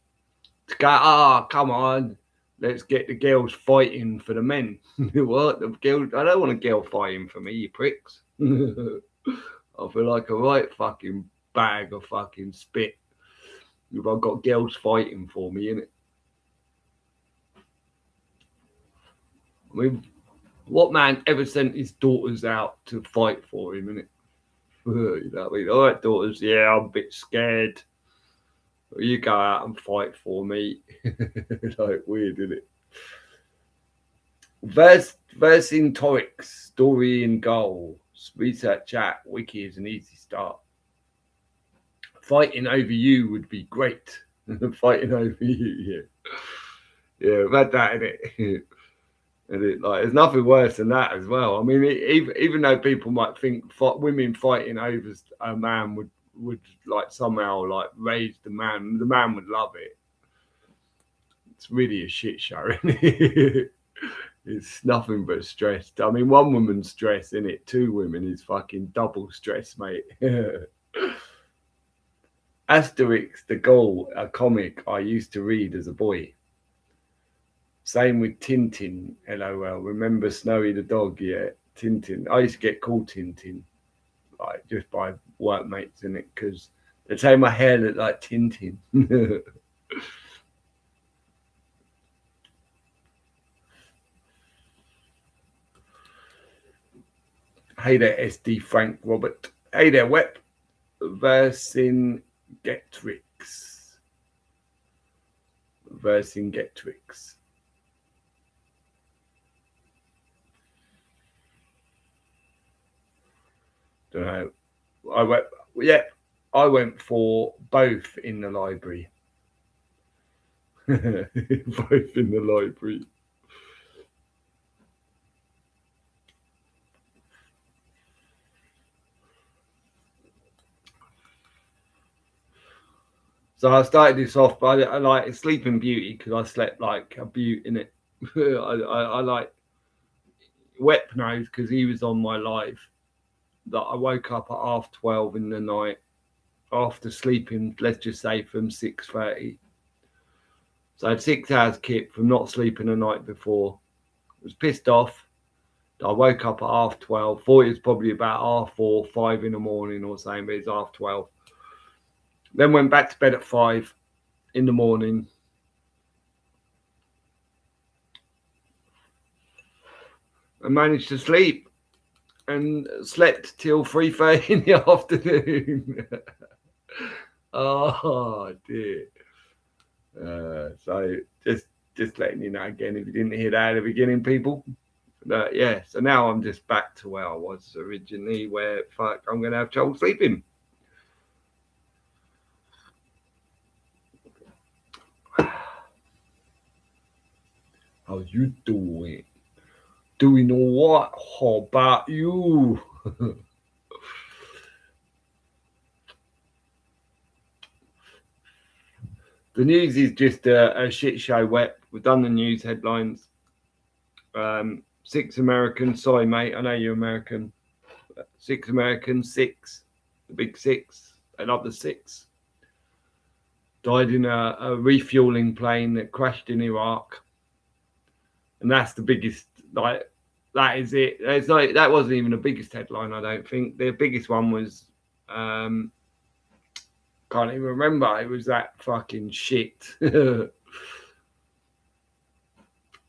to go, come on, let's get the girls fighting for the men. What? The girls? I don't want a girl fighting for me, you pricks. I feel like a right fucking bag of fucking spit if I've got girls fighting for me, innit? I mean, what man ever sent his daughters out to fight for him, innit? You know what I mean? All right, daughters, yeah, I'm a bit scared. You go out and fight for me. Like, weird, isn't it? Vercingetorix, story in goal. Research chat, wiki is an easy start. Fighting over you would be great. Fighting over you, yeah, we've had that, innit? And like, there's nothing worse than that as well. I mean, even though people might think women fighting over a man would like somehow like raise the man would love it. It's really a shit show, isn't it? It's nothing but stress. I mean, one woman's stress, in it. Two women is fucking double stress, mate. Asterix the Gaul, a comic I used to read as a boy. Same with Tintin, LOL. Remember Snowy the dog? Yeah, Tintin. I used to get called Tintin, like just by workmates, in it, because they'd say my hair looked like Tintin. Hey there, SD Frank Robert. Hey there, Web. Vercingetorix. Vercingetorix. Don't know. I went for both in the library. Both in the library. So I started this off, but I like Sleeping Beauty because I slept like a beaut in it. I like Wep knows because he was on my live that I woke up at 12:30 in the night after sleeping, let's just say from 6:30. So I had 6 hours kip from not sleeping the night before. I was pissed off. I woke up at 12:30. Thought it was probably about 4, 5 in the morning or something, but it's 12:30. Then went back to bed at 5 in the morning. I managed to sleep and slept till 3:30 in the afternoon. Oh dear. So just letting you know again, if you didn't hear that at the beginning, people. Yeah, so now I'm just back to where I was originally, where fuck, I'm gonna have trouble sleeping. How you doing? Doing what? How about you? The news is just a shit show. We've done the news headlines. 6 Americans. Sorry, mate. I know you're American. 6 Americans. 6. The big 6. I love the 6. Died in a refueling plane that crashed in Iraq. And that's the biggest, like, that is it. It's like, that wasn't even the biggest headline, I don't think. The biggest one was Can't even remember. It was that fucking shit. And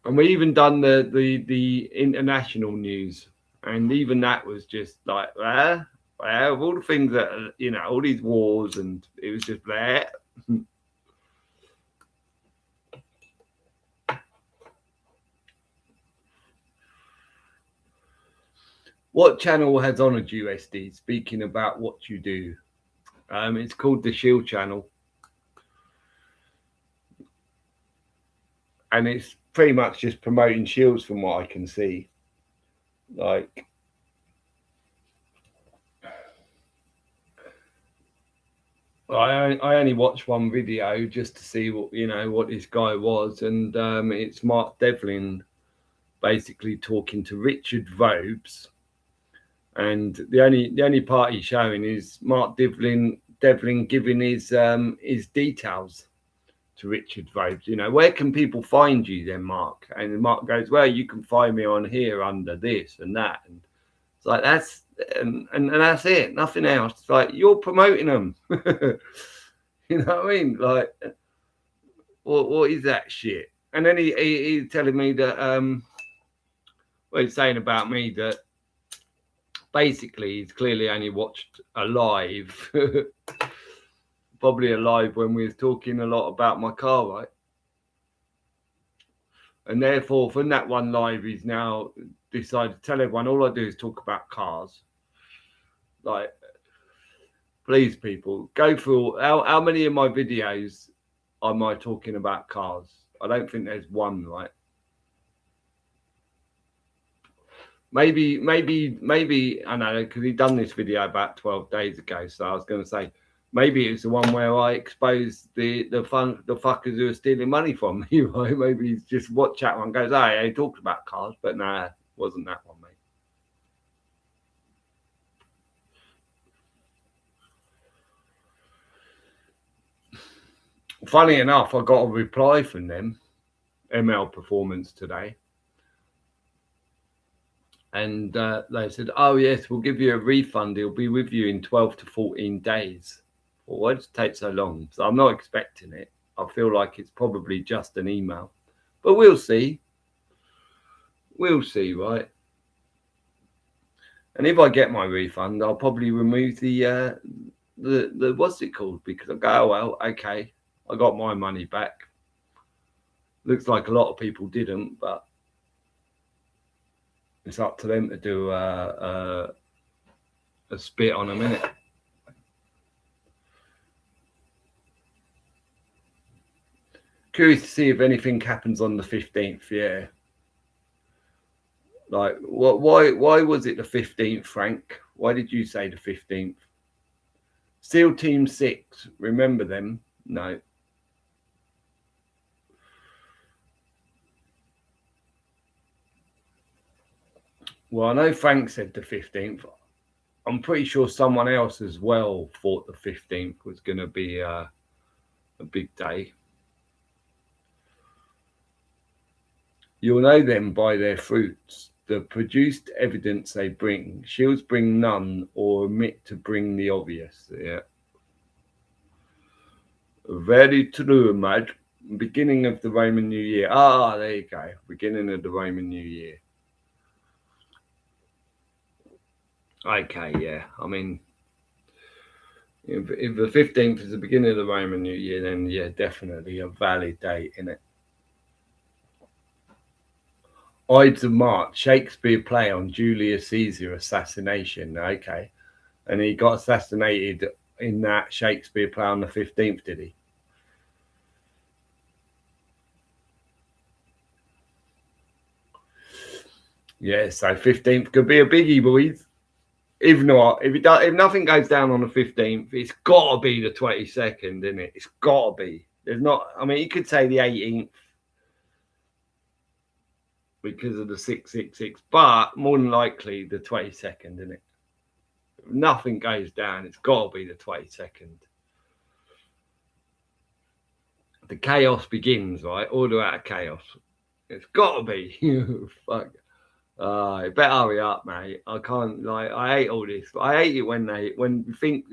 we even done the international news, and even that was just like, of all the things that, you know, all these wars, and it was just there. What channel has honoured you, SD? Speaking about what you do, it's called the Shield Channel, and it's pretty much just promoting Shields from what I can see. Like, I only watched one video just to see what, you know, what this guy was, and it's Mark Devlin basically talking to Richard Robes, and the only part he's showing is Mark Devlin giving his details to Richard Robes. You know, where can people find you then, Mark? And Mark goes, well, you can find me on here under this and that, and it's like that's. And that's it, nothing else. It's like you're promoting them. You know what I mean? Like, what is that shit? And then he's telling me that well, he's saying about me that basically he's clearly only watched a live, probably a live when we was talking a lot about my car, right? And therefore, from that one live, he's now decided to tell everyone all I do is talk about cars. Like, please, people, go through how many of my videos am I talking about cars? I don't think there's one, right? Maybe I know, because he done this video about 12 days ago. So I was going to say maybe it's the one where I expose the fuckers who are stealing money from me, right? Maybe he's just watch that one, goes, oh, yeah, he talked about cars, but nah, it wasn't that one, mate. Funny enough, I got a reply from them, ML Performance, today. And they said, oh, yes, we'll give you a refund. It'll be with you in 12 to 14 days. Well, why does it take so long? So I'm not expecting it. I feel like it's probably just an email. But we'll see. We'll see, right? And if I get my refund, I'll probably remove the what's it called? Because I go, oh, well, okay, I got my money back. Looks like a lot of people didn't, but it's up to them to do a spit on a minute. Curious to see if anything happens on the 15th. Yeah. Like, why was it the 15th, Frank? Why did you say the 15th? SEAL Team 6, remember them? No. Well, I know Frank said the 15th. I'm pretty sure someone else as well thought the 15th was going to be a big day. You'll know them by their fruits. The produced evidence they bring. Shields bring none or omit to bring the obvious. Yeah. Very true, mate. Beginning of the Roman New Year. Ah, there you go. Beginning of the Roman New Year. Okay, yeah. I mean, if the 15th is the beginning of the Roman New Year, then yeah, definitely a valid date, innit? Ides of March, Shakespeare play on Julius Caesar assassination. Okay. And he got assassinated in that Shakespeare play on the 15th, did he? Yeah, so 15th could be a biggie, boys. If not, if nothing goes down on the 15th, it's got to be the 22nd, isn't it? It's got to be. There's not, I mean, you could say the 18th because of the 666, but more than likely the 22nd, isn't it? If nothing goes down, it's got to be the 22nd. The chaos begins, right? Order out of chaos. It's got to be. Fuck. Better hurry up, mate. I can't, like, I hate all this. I hate it when you think,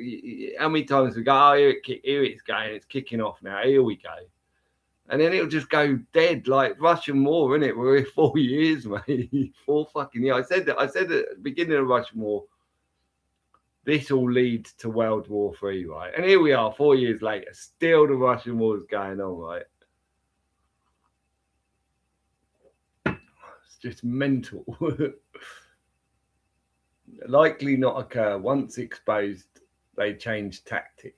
how many times we go, oh, here it's going, it's kicking off now, here we go. And then it'll just go dead, like Russian War, innit? We're here 4 years, mate. 4 fucking years. I said at the beginning of Russian War, this all leads to World War III, right? And here we are, 4 years later, still the Russian War is going on, right? It's just mental. Likely not occur. Once exposed, they change tactic.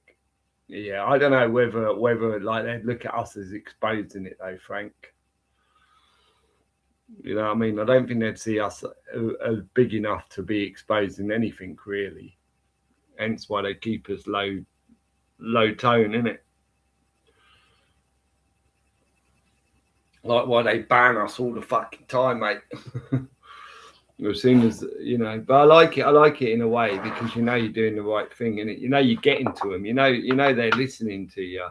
Yeah, I don't know whether like they'd look at us as exposing it though, Frank. You know what I mean? I don't think they'd see us as big enough to be exposing anything really. Hence why they keep us low tone, innit? Like why they ban us all the fucking time, mate. As soon as you know, but I like it in a way because you know you're doing the right thing, and you know you're getting to them. You know they're listening to you.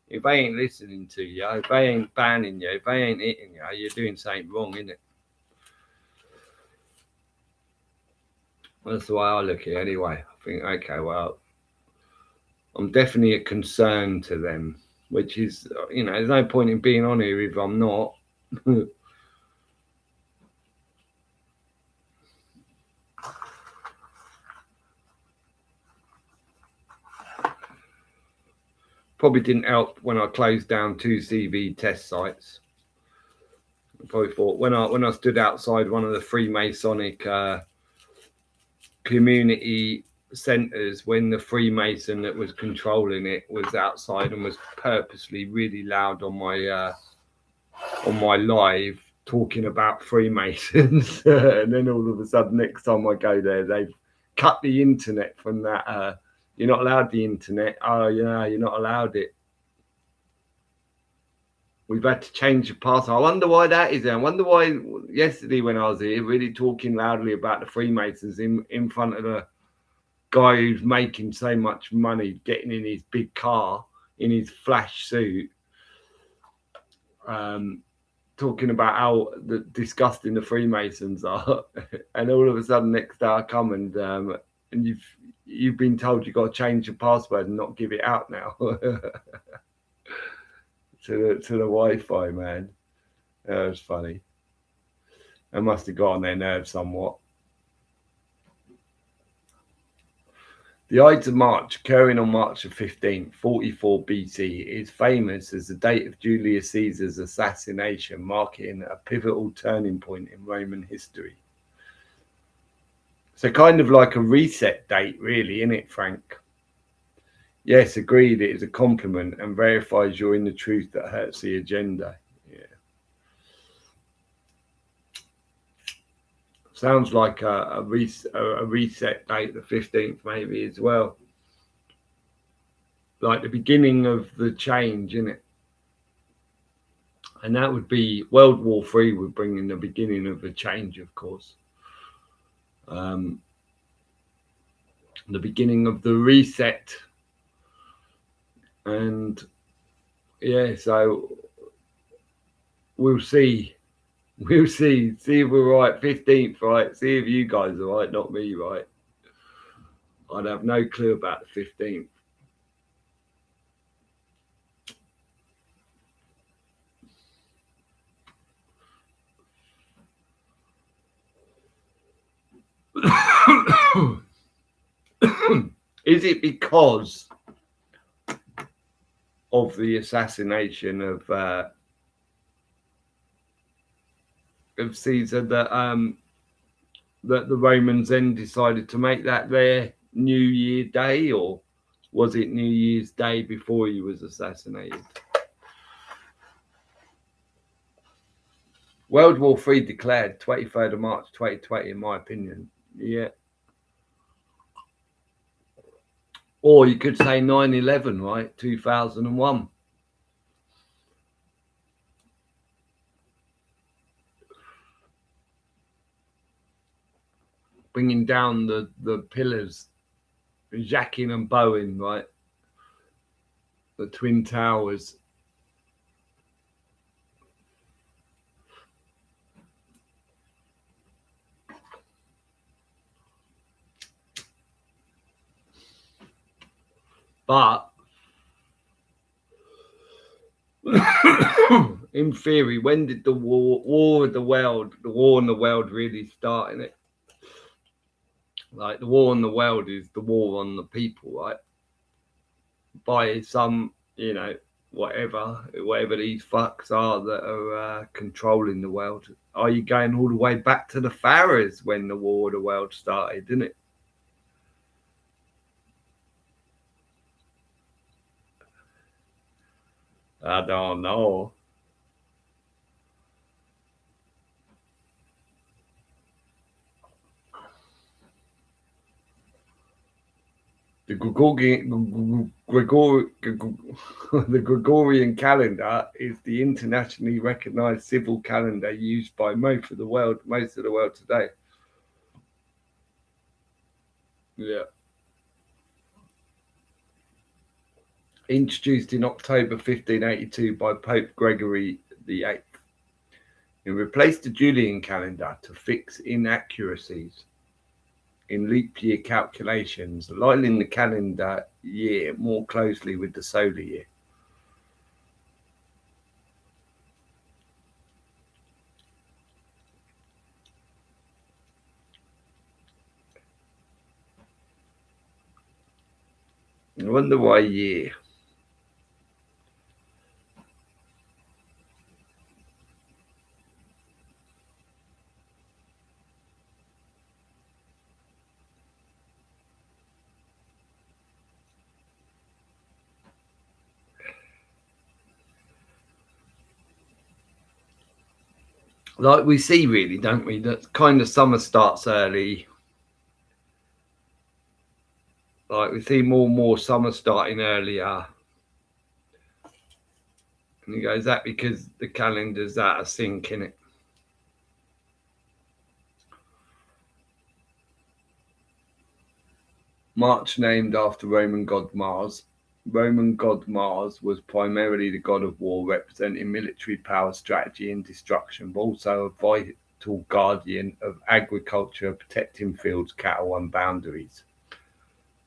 If they ain't listening to you, if they ain't banning you, if they ain't hitting you, you're doing something wrong, innit? That's the way I look at it anyway. I think, okay, well, I'm definitely a concern to them, which is, there's no point in being on here if I'm not. Probably didn't help when I closed down 2 CV test sites. I probably thought when I stood outside one of the Freemasonic community centres, when the Freemason that was controlling it was outside and was purposely really loud on my live talking about Freemasons, and then all of a sudden next time I go there, they've cut the internet from that. You're not allowed the internet. Oh, yeah, you're not allowed it. We've had to change the password. I wonder why that is. I wonder why yesterday when I was here, really talking loudly about the Freemasons in front of the guy who's making so much money, getting in his big car, in his flash suit, talking about how disgusting the Freemasons are, and all of a sudden next day I come and you've been told you've got to change your password and not give it out now to the Wi-Fi, man. That was funny. It must have got on their nerves somewhat. The Ides of March, occurring on March the 15th, 44 BC, is famous as the date of Julius Caesar's assassination, marking a pivotal turning point in Roman history. So kind of like a reset date, really, isn't it, Frank? Yes, agreed. It is a compliment and verifies you're in the truth that hurts the agenda. Yeah. Sounds like a reset date, the 15th, maybe as well. Like the beginning of the change, isn't it? And that would be World War III would bring in the beginning of the change, of course. The beginning of the reset. And yeah, so we'll see. We'll see. See if we're right. 15th, right? See if you guys are right, not me, right? I'd have no clue about the 15th. Is it because of the assassination of Caesar that the Romans then decided to make that their New Year Day, or was it New Year's Day before he was assassinated? World War III declared 23rd of March 2020, in my opinion. Yeah. Or you could say 9/11, right? 2001. Bringing down the pillars, Jacking and Bowen, right? The Twin Towers. But in theory, when did the war in the world really start in it? Like the war on the world is the war on the people, right? By some, whatever these fucks are that are controlling the world. Are you going all the way back to the pharaohs when the war of the world started, didn't it? I don't know. The the Gregorian calendar is the internationally recognized civil calendar used by most of the world today. Yeah. Introduced in October 1582 by Pope Gregory VIII. It replaced the Julian calendar to fix inaccuracies in leap year calculations, aligning the calendar year more closely with the solar year. I wonder why year. Like we see, really, don't we? That kind of summer starts early. Like we see more and more summer starting earlier. And you go, is that because the calendar's out of sync, in it? March named after Roman god Mars. Roman god Mars was primarily the god of war, representing military power, strategy, and destruction, but also a vital guardian of agriculture, protecting fields, cattle, and boundaries.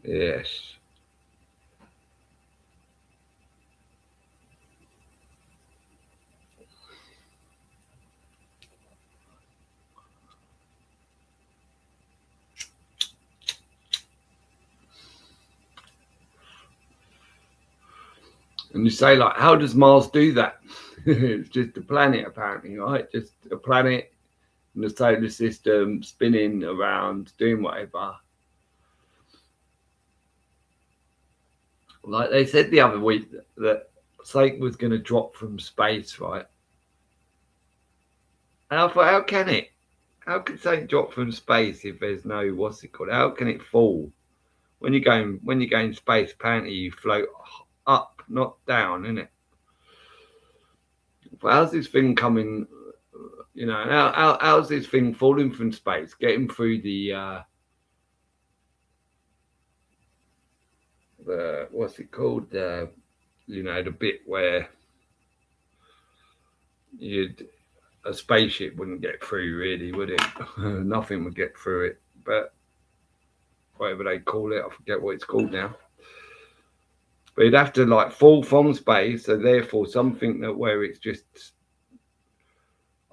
Yes. And you say, like, how does Mars do that? It's just a planet, apparently, right? Just a planet in the solar system spinning around, doing whatever. Like they said the other week that Satan was going to drop from space, right? And I thought, how can it? How can Satan drop from space if there's no what's it called? How can it fall? When you go in space, apparently you float up, not down, isn't it? But how's this thing coming? How's this thing falling from space, getting through the what's it called? The bit where a spaceship wouldn't get through, really, would it? Nothing would get through it. But whatever they call it, I forget what it's called now. But you'd have to like fall from space, so therefore something that where it's just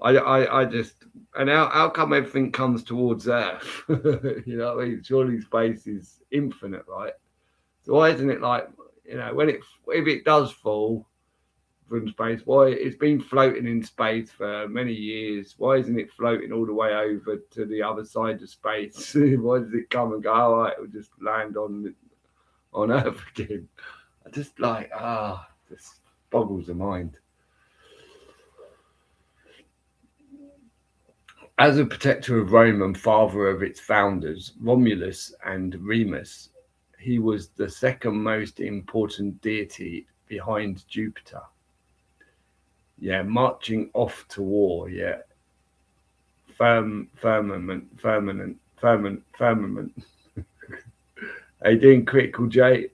I just and how come everything comes towards Earth? You know what I mean? Surely space is infinite, right? So why isn't it like when if it does fall from space, why it's been floating in space for many years? Why isn't it floating all the way over to the other side of space? Why does it come and go? All right, it'll just land on Earth again. I just like this boggles the mind. As a protector of Rome and father of its founders, Romulus and Remus, he was the second most important deity behind Jupiter. Yeah, marching off to war. Yeah, firmament. Are you doing Critical J?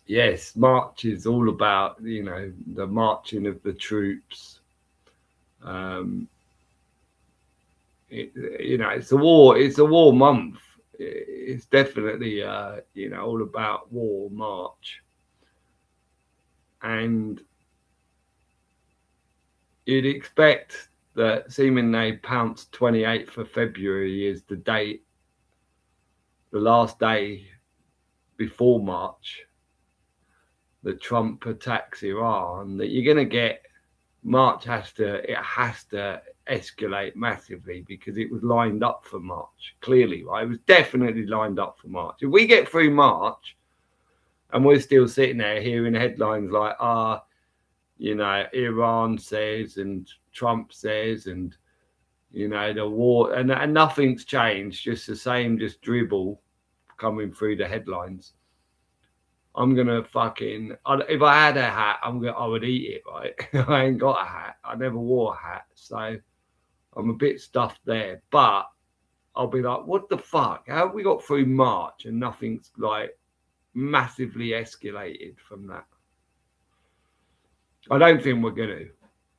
Yes, March is all about the marching of the troops. It's a war. It's a war month. it's definitely all about war, march, and you'd expect that seemingly pounced 28th of February is the date, the last day before March, that Trump attacks Iran, that you're going to get March has to escalate massively because it was lined up for March, clearly, right? It was definitely lined up for March. If we get through March and we're still sitting there hearing headlines like, Iran says and Trump says and, the war, and nothing's changed, just the same, just dribble coming through the headlines. I'm gonna if I had a hat, I would eat it, right? I ain't got a hat. I never wore a hat, so I'm a bit stuffed there. But I'll be like, what the fuck? How have we got through March and nothing's like massively escalated from that? I don't think we're gonna.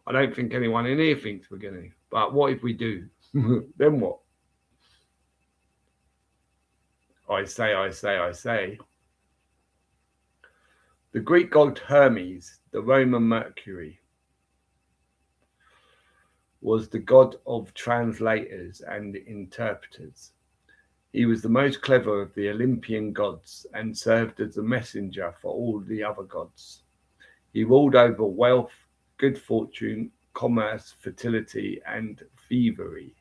I don't think anyone in here thinks we're gonna. But what if we do? Then what? I say. The Greek god Hermes, the Roman Mercury, was the god of translators and interpreters. He was the most clever of the Olympian gods and served as a messenger for all the other gods. He ruled over wealth, good fortune, commerce, fertility, and thievery.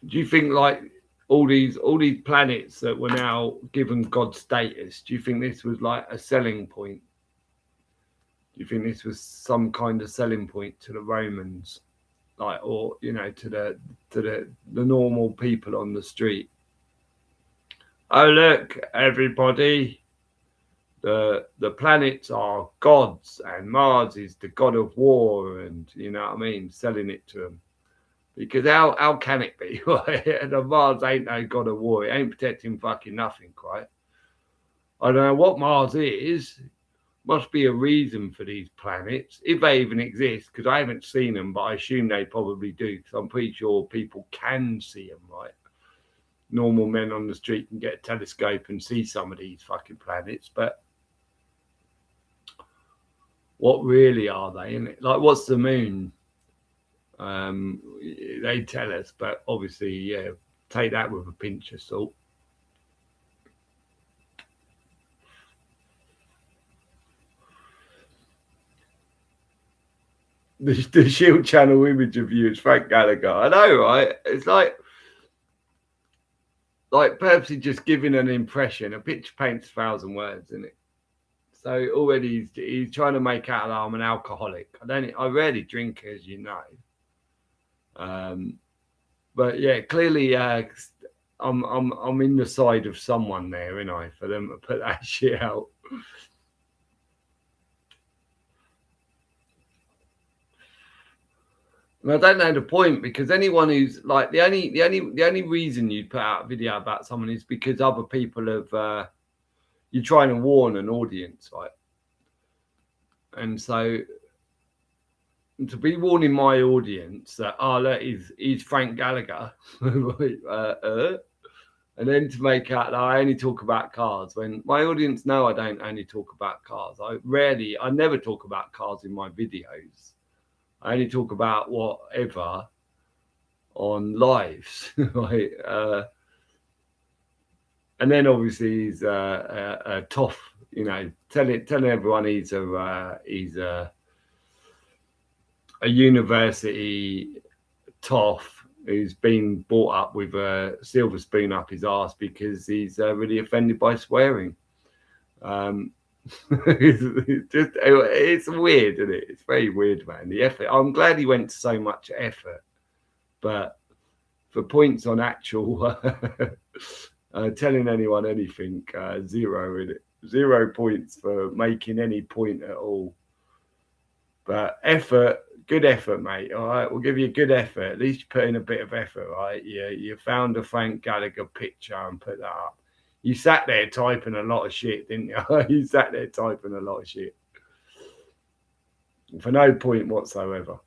Do you think like all these planets that were now given God status, do you think this was like a selling point? Do you think this was some kind of selling point to the Romans, like, or to the normal people on the street? Oh look, everybody, the planets are gods, and Mars is the god of war, and selling it to them. Because how can it be? The Mars ain't no god of war. It ain't protecting fucking nothing, right? I don't know what Mars is. Must be a reason for these planets, if they even exist, because I haven't seen them, but I assume they probably do, because I'm pretty sure people can see them, right? Normal men on the street can get a telescope and see some of these fucking planets, but what really are they? Like, what's the moon? They tell us, but obviously, take that with a pinch of salt. The Shield Channel image of you is Frank Gallagher. I know, right? It's like purposely just giving an impression. A picture paints 1,000 words, isn't it? So already he's trying to make out that I'm an alcoholic. I rarely drink, as you know. But yeah, clearly, I'm in the side of someone there, ain't I? For them to put that shit out. And I don't know the point, because anyone who's like the only reason you'd put out a video about someone is because other people have you're trying to warn an audience, right? And so to be warning my audience that look, he's Frank Gallagher, and then to make out that I only talk about cars, when my audience know I don't only talk about cars. I never talk about cars in my videos. I only talk about whatever on lives, right? And then obviously he's a tough, telling everyone he's a university toff who's been brought up with a silver spoon up his ass because he's really offended by swearing. It's weird, isn't it? It's very weird, man. The effort. I'm glad he went to so much effort, but for points on actual telling anyone anything, 0 in it. 0 points for making any point at all. But effort, good effort, mate. All right, we'll give you good effort. At least you put in a bit of effort, right? You found a Frank Gallagher picture and put that up. You sat there typing a lot of shit, didn't you? You sat there typing a lot of shit. for no point whatsoever.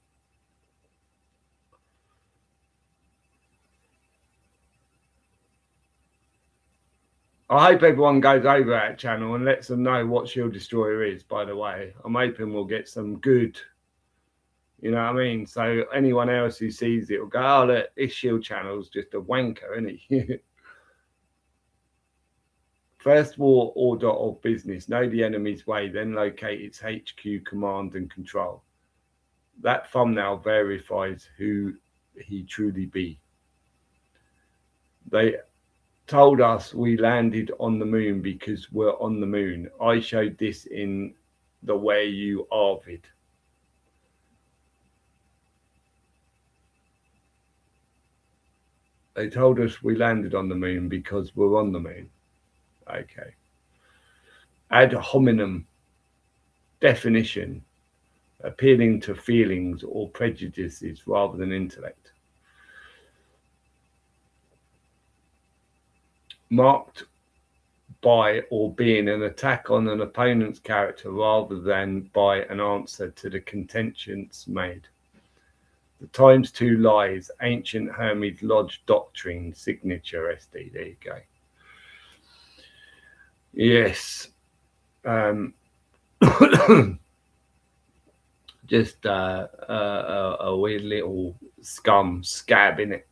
I hope everyone goes over that channel and lets them know what Shield Destroyer is, by the way. I'm hoping we'll get some good, you know what I mean? So anyone else who sees it will go, oh, look, this Shield channel's just a wanker, isn't he? First war order of business. Know the enemy's way, then locate its HQ, command, and control. That thumbnail verifies who he truly be. They told us we landed on the moon because we're on the moon. I showed this in the Where You Are vid. They told us we landed on the moon because we're on the moon. Okay. Ad hominem. Definition. Appealing to feelings or prejudices rather than intellect. Marked by or being an attack on an opponent's character rather than by an answer to the contentions made. The Times 2 Lies, Ancient Hermes Lodge Doctrine, Signature SD. There you go. Yes. Just a weird little scab in it.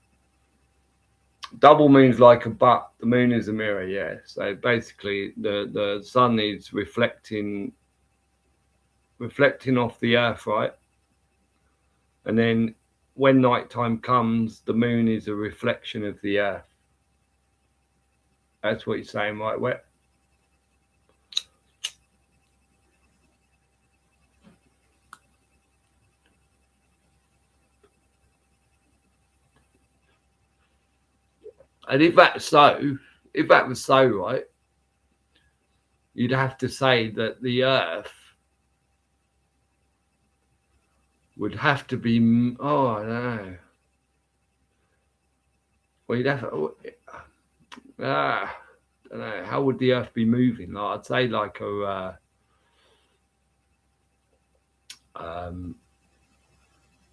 Double moon's like a butt. The moon is a mirror, yeah. So basically, the sun is reflecting off the earth, right? And then when nighttime comes, the moon is a reflection of the earth. That's what you're saying, right? Wet. And if that was so, right, you'd have to say that the earth would have to be, oh, I don't know. Well, you'd have to, I don't know, how would the earth be moving? Like, I'd say like a,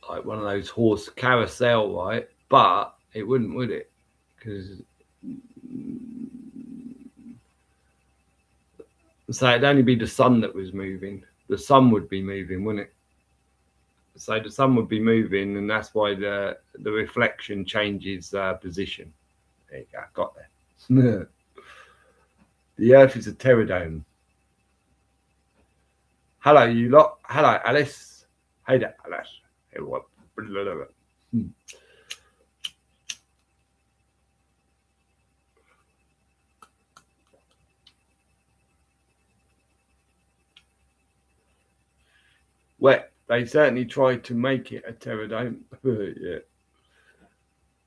like one of those horse carousel, right? But it wouldn't, would it? Because so it'd only be the sun that was moving. The sun would be moving, wouldn't it? So the sun would be moving, and that's why the reflection changes position. There you go, got there. The Earth is a pterodome. Hello, you lot. Hello, Alice. Hey there, Alice. Hey, what? Well, they certainly tried to make it a pterodome. Yeah.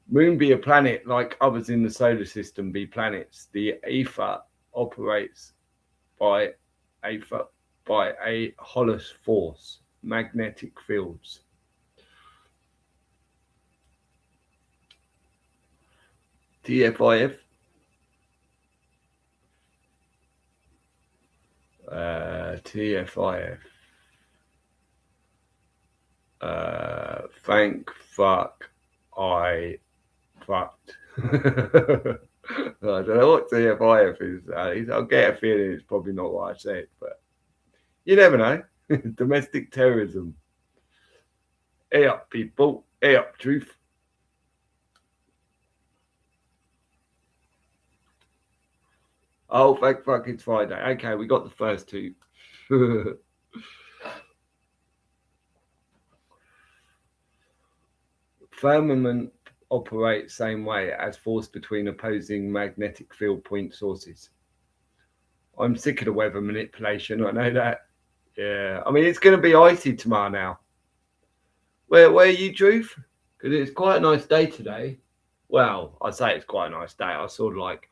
Moon be a planet like others in the solar system be planets. The ether operates by a Hollis force, magnetic fields. TFIF. TFIF. Thank fuck I fucked. I don't know what TFIF is. I'll get a feeling it's probably not what I said, but you never know. Domestic terrorism. Hey up, people. Hey up, truth. Oh, thank fuck it's Friday. Okay, we got the first two. Firmament operates same way as force between opposing magnetic field point sources. I'm sick of the weather manipulation. I know that. Yeah, I mean it's going to be icy tomorrow now. Where are you, Truth? Because it's quite a nice day today. Well, I'd say it's quite a nice day. I saw like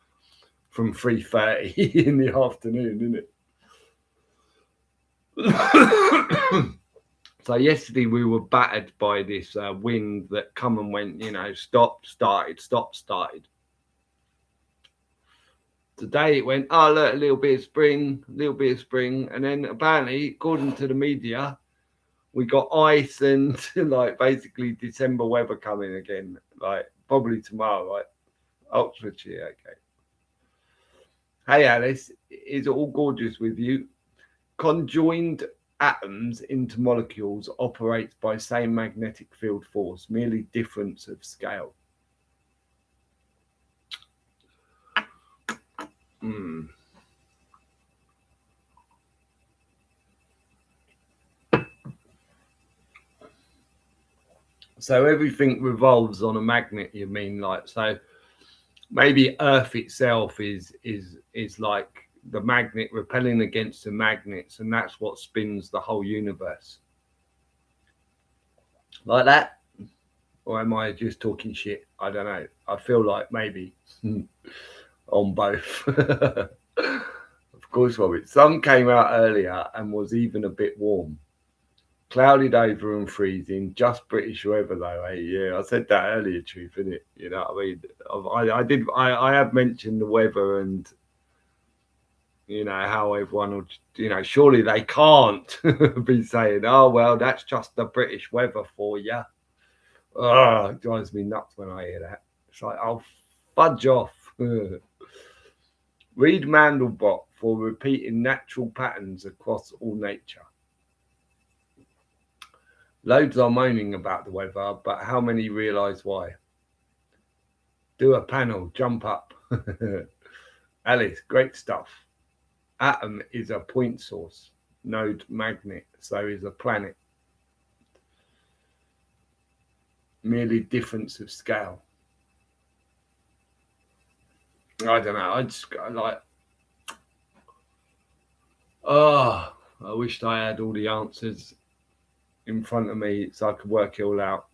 from 3:30 in the afternoon, isn't it? So yesterday we were battered by this wind that come and went, you know, stopped, started. Today it went, oh, look, a little bit of spring. And then apparently, according to the media, We got ice and like basically December weather coming again, like probably tomorrow, right? Oxfordshire, okay. Hey Alice, is it all gorgeous with you? Conjoined atoms into molecules operates by same magnetic field force, merely difference of scale. So everything revolves on a magnet, you mean? Like, so maybe Earth itself is like the magnet repelling against the magnets, and that's what spins the whole universe. Like that? Or am I just talking shit? I don't know. I feel like maybe on both. Of course, Robert. Sun came out earlier and was even a bit warm. Clouded over and freezing, just British weather though. Eh? Yeah, I said that earlier, truth, isn't it? You know what I mean? I have mentioned the weather and, you know, how everyone would, you know, surely they can't be saying, oh, well, that's just the British weather for you. Oh, it drives me nuts when I hear that. It's like, oh, fudge off. Read Mandelbrot for repeating natural patterns across all nature. Loads are moaning about the weather, but how many realise why? Do a panel, jump up. Alice, great stuff. Atom is a point source, node magnet, so is a planet. Merely difference of scale. I don't know. I just like, oh, I wished I had all the answers in front of me so I could work it all out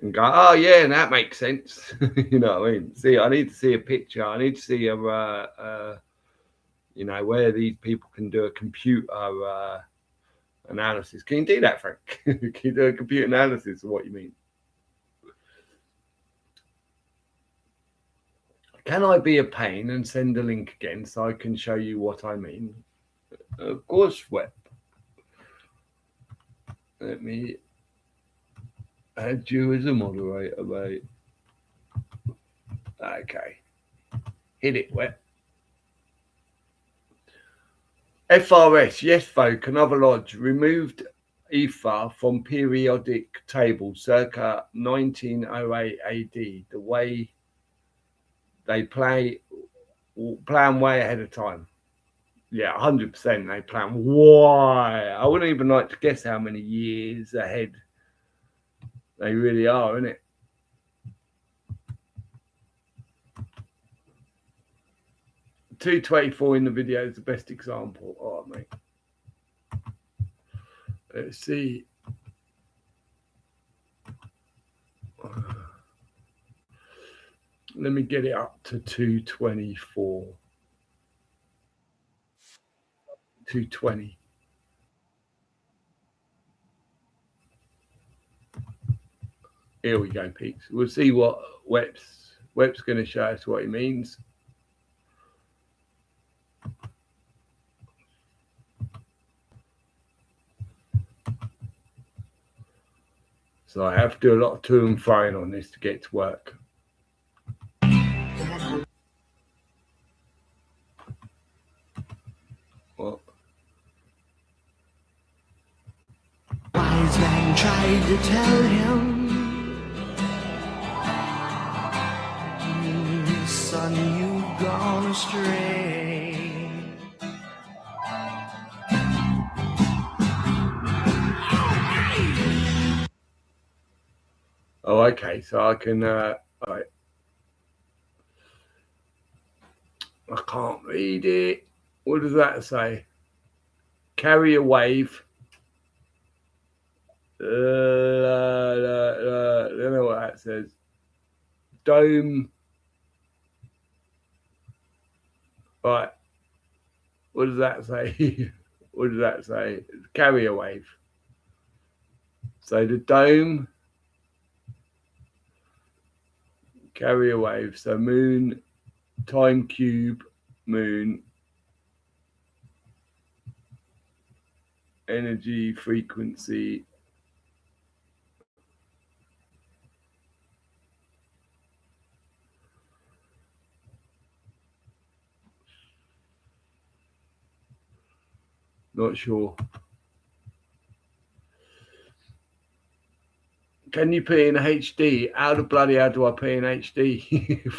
and go, oh yeah, and that makes sense. You know what I mean? See, I need to see a picture. I need to see a you know, where these people can do a computer analysis. Can you do that, Frank? Can you do a computer analysis of what you mean? Can I be a pain and send a link again so I can show you what I mean? Of course, Web. Let me add you as a moderator, mate. Okay. Hit it, Web. FRS, yes, folk, another lodge, removed ether from periodic table circa 1908 AD. The way they plan way ahead of time. Yeah, 100% they plan. Why? I wouldn't even like to guess how many years ahead they really are, isn't it? $2.24 in the video is the best example. Oh, mate. Let's see. Let me get it up to 224. 220. Here we go, peeps. We'll see what Web's going to show us what he means. So I have to do a lot of to and froing on this to get to work. What? Wise man tried to tell him, son, you've gone astray. Oh, okay. So I can. All right. I can't read it. What does that say? Carry a wave. I don't know what that says. Dome. Right. What does that say? What does that say? Carrier wave. So the dome. Carrier wave. So moon, time cube, moon. energy frequency. Not sure. Can you put in HD? How the bloody hell do I put in HD?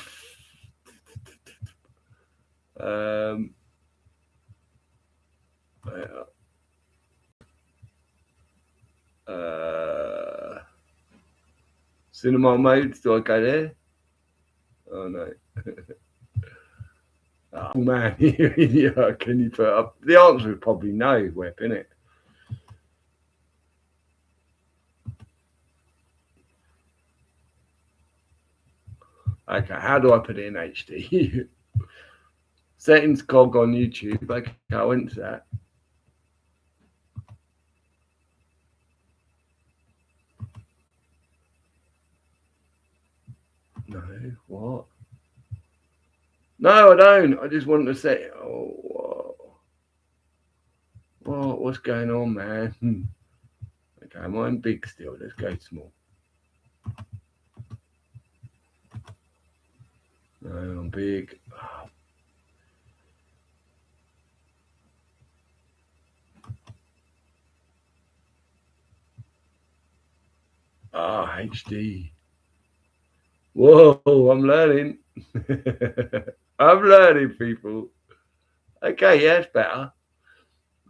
Cinema modes, do I go there? Oh no. Oh man, yeah, can you put up? The answer is probably no, Web, isn't it? Okay, how do I put it in HD? Settings cog on YouTube. Okay, I went to that. No, what? No, I don't. I just want to say, oh, what's going on, man? Okay, mine big still. Let's go small. No, I'm big. HD. Whoa, I'm learning. I'm learning, people. Okay, yeah, it's better.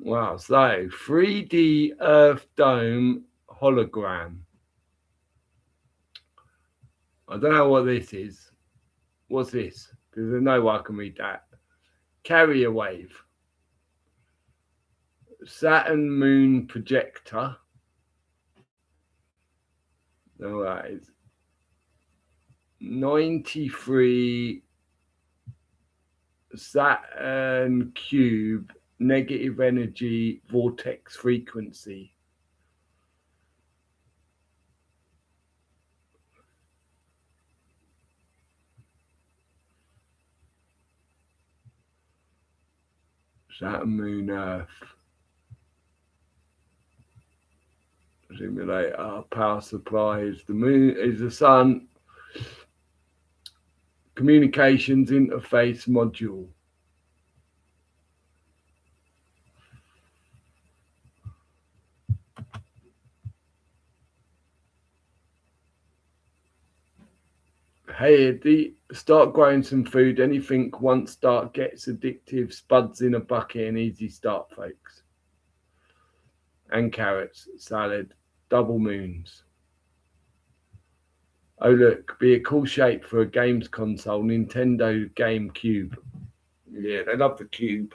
Wow, so 3D Earth Dome hologram. I don't know what this is. What's this? Because there's no way I can read that. Carrier wave. Saturn moon projector. All right. 93 Saturn cube negative energy vortex frequency. Saturn, Moon, Earth. Simulator, power supplies. The moon is the sun. Communications interface module. Hey, start growing some food. Anything once start gets addictive. Spuds in a bucket, an easy start, folks. And carrots, salad, double moons. Oh look, be a cool shape for a games console. Nintendo GameCube. Yeah, they love the cube.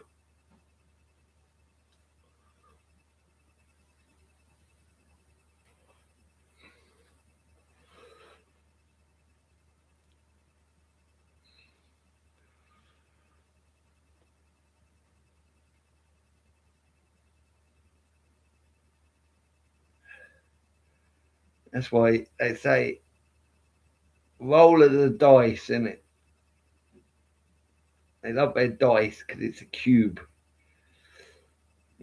That's why they say roll of the dice, isn't it? They love their dice because it's a cube.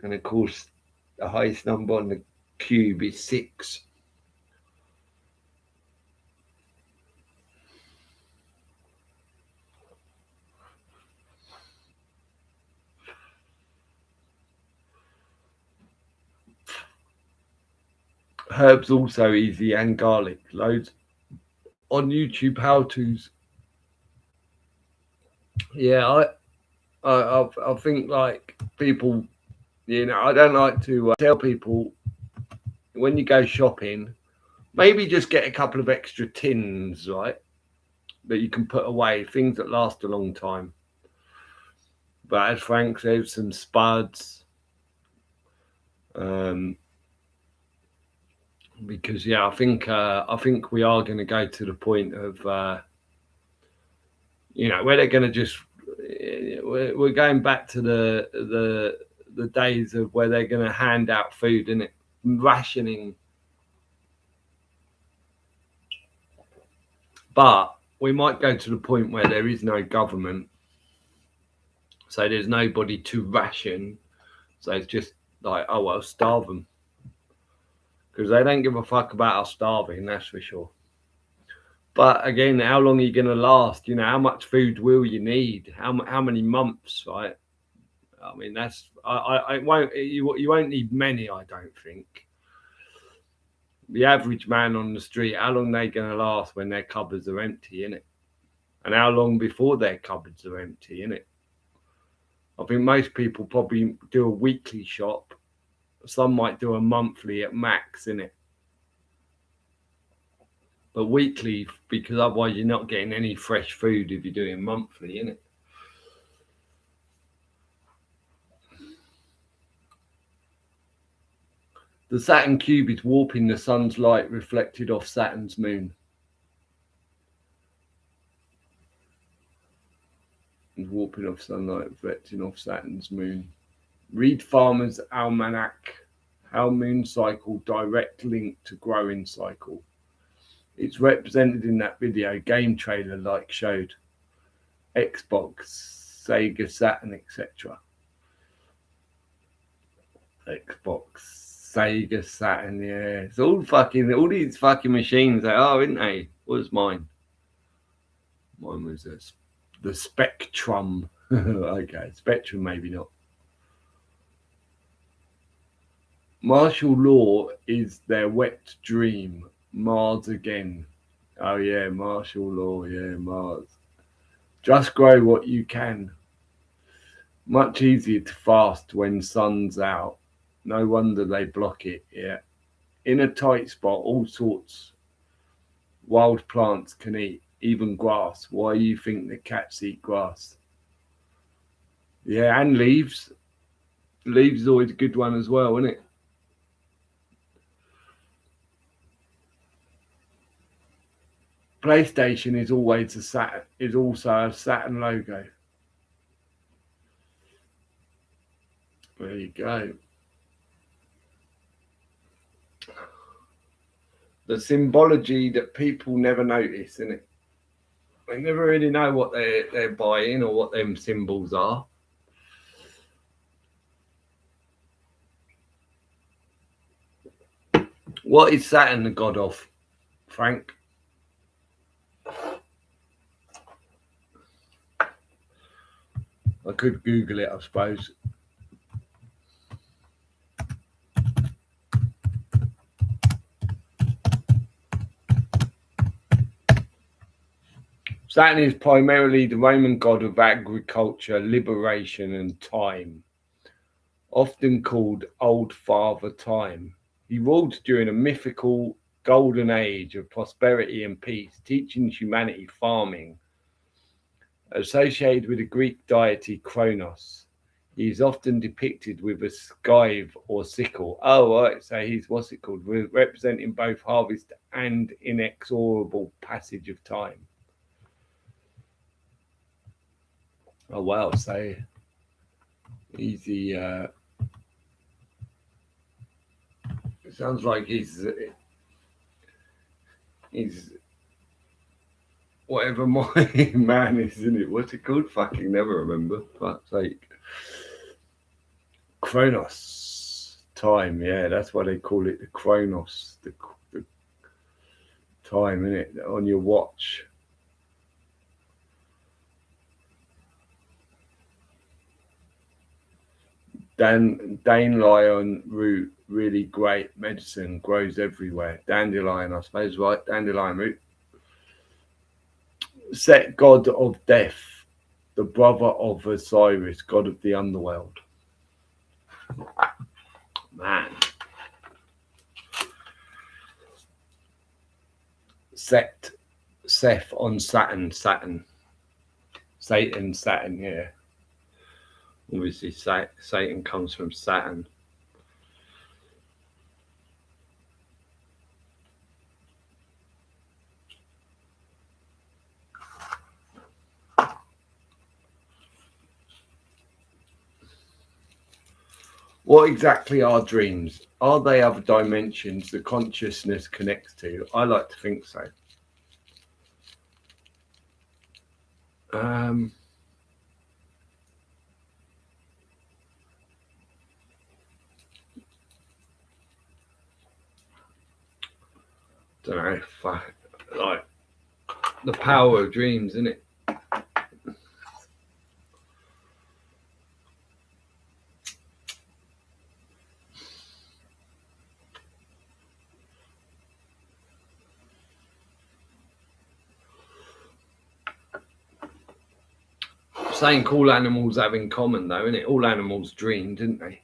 And of course, the highest number on the cube is 6. Herbs also easy, and garlic. Loads on YouTube how-tos. Yeah, I think like people, you know, I don't like to tell people when you go shopping, maybe just get a couple of extra tins, right, that you can put away, things that last a long time. But as Frank says, some spuds, because yeah, I think we are going to go to the point of you know, where they're going to just we're going back to the days of where they're going to hand out food, and rationing. But we might go to the point where there is no government, so there's nobody to ration. So it's just like, oh well, starve them. Because they don't give a fuck about us starving, that's for sure. But again, how long are you going to last? You know, how much food will you need? How many months, right? I mean, that's I won't you won't need many, I don't think. The average man on the street, how long they going to last when their cupboards are empty, innit? And how long before their cupboards are empty, innit? I think most people probably do a weekly shop. Some might do a monthly at max, innit? But weekly, because otherwise you're not getting any fresh food if you're doing monthly, innit? The Saturn cube is warping the sun's light reflected off Saturn's moon. It's warping off sunlight reflecting off Saturn's moon. Read Farmer's Almanac, How Moon Cycle Direct Link to Growing Cycle. It's represented in that video game trailer like showed. Xbox, Sega, Saturn, etc. Xbox, Sega, Saturn, yeah. It's all these fucking machines they are, isn't they? What was mine? Mine was the Spectrum. Okay, Spectrum maybe not. Martial law is their wet dream. Mars again. Oh yeah, martial law, yeah, Mars. Just grow what you can. Much easier to fast when sun's out. No wonder they block it, yeah. In a tight spot, all sorts wild plants can eat, even grass. Why you think the cats eat grass? Yeah, and leaves. Leaves is always a good one as well, isn't it? PlayStation is always also a Saturn logo. There you go. The symbology that people never notice, isn't it? They never really know what they're buying or what them symbols are. What is Saturn the god of, Frank? I could Google it, I suppose. Saturn is primarily the Roman god of agriculture, liberation, and time, often called Old Father Time. He ruled during a mythical golden age of prosperity and peace, teaching humanity farming. Associated with the Greek deity Kronos, he is often depicted with a scythe or sickle. Oh, right, so he's representing both harvest and inexorable passage of time. Oh wow, so he's the it sounds like he's whatever my man is, isn't it? What's it called? Fucking never remember. Fuck's sake. Kronos time, yeah, that's why they call it the Kronos, the time, isn't it? On your watch. Dandelion root, really great medicine, grows everywhere. Dandelion, I suppose, right? Dandelion root. Set, god of death, the brother of Osiris, god of the underworld. Man. Seth on Saturn, Satan, yeah. Obviously, Satan comes from Saturn. What exactly are dreams? Are they other dimensions the consciousness connects to? I like to think so. don't know, like the power of dreams, isn't it? Saying all animals have in common, though, isn't it? All animals dream, didn't they?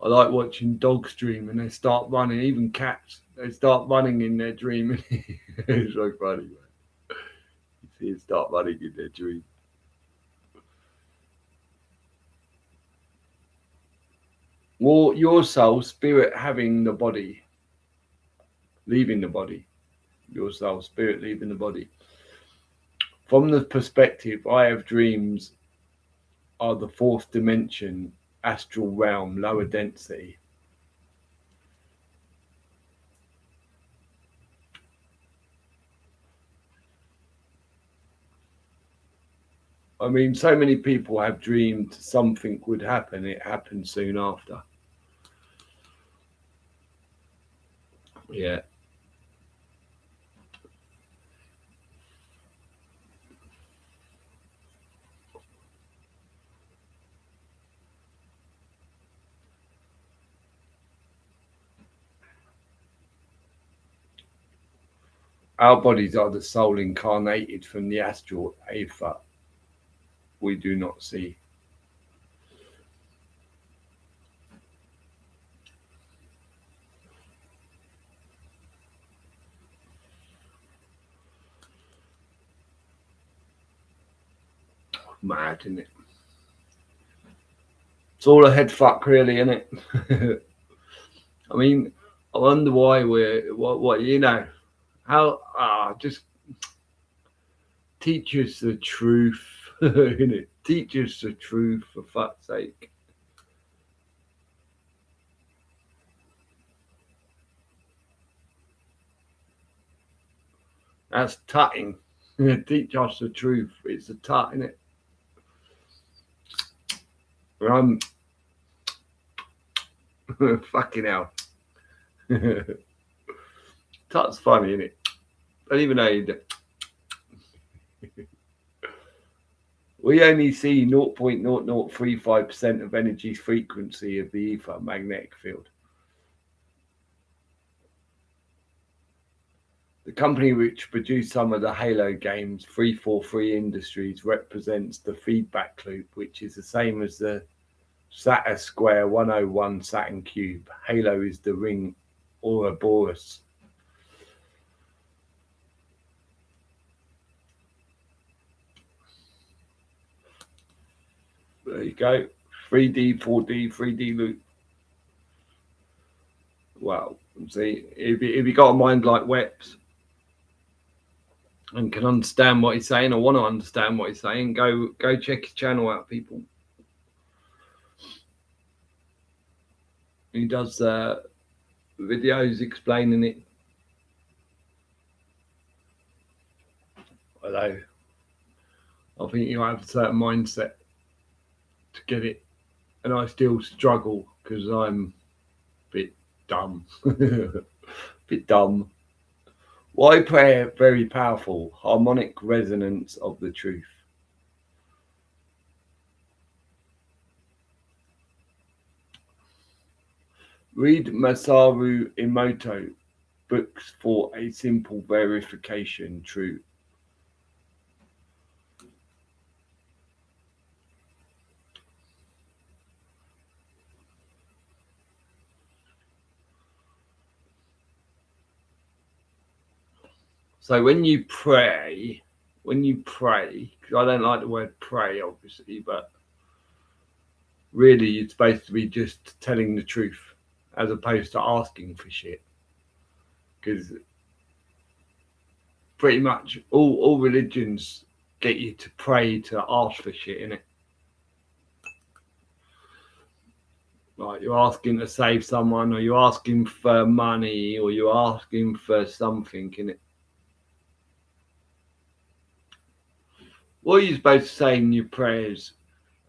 I like watching dogs dream and they start running. Even cats, they start running in their dream. It's so funny, man. You see it start running in their dream. Well, your soul, spirit having the body, leaving the body. Your soul, spirit leaving the body. From the perspective, I have dreams are the fourth dimension, astral realm, lower density. I mean, so many people have dreamed something would happen. It happened soon after. Yeah. Our bodies are the soul incarnated from the astral ether we do not see. Mad, isn't it? It's all a head fuck, really, isn't it? I mean, I wonder why we're what you know, how just teach us the truth, innit? Teach us the truth for fuck's sake. That's tutting. Teach us the truth. It's a tut, innit? Fucking hell. Tut's funny, innit? Don't even know you do. We only see 0.0035% of energy frequency of the ether magnetic field. The company which produced some of the Halo games, 343 Industries, represents the feedback loop, which is the same as the Saturn Square 101 Saturn Cube. Halo is the ring Ouroboros. There you go. 3D, 4D, 3D loop. Well, see, if you got a mind like Weps and can understand what he's saying or want to understand what he's saying, go check his channel out, people. He does videos explaining it. Although I think you have a certain mindset to get it, and I still struggle because I'm a bit dumb. Bit dumb. Why prayer? Very powerful harmonic resonance of the truth. Read Masaru Emoto books for a simple verification. True. So when you pray, because I don't like the word pray, obviously, but really it's supposed to be just telling the truth as opposed to asking for shit. Because pretty much all religions get you to pray to ask for shit, innit? Like you're asking to save someone, or you're asking for money, or you're asking for something, innit? What are you supposed to say in your prayers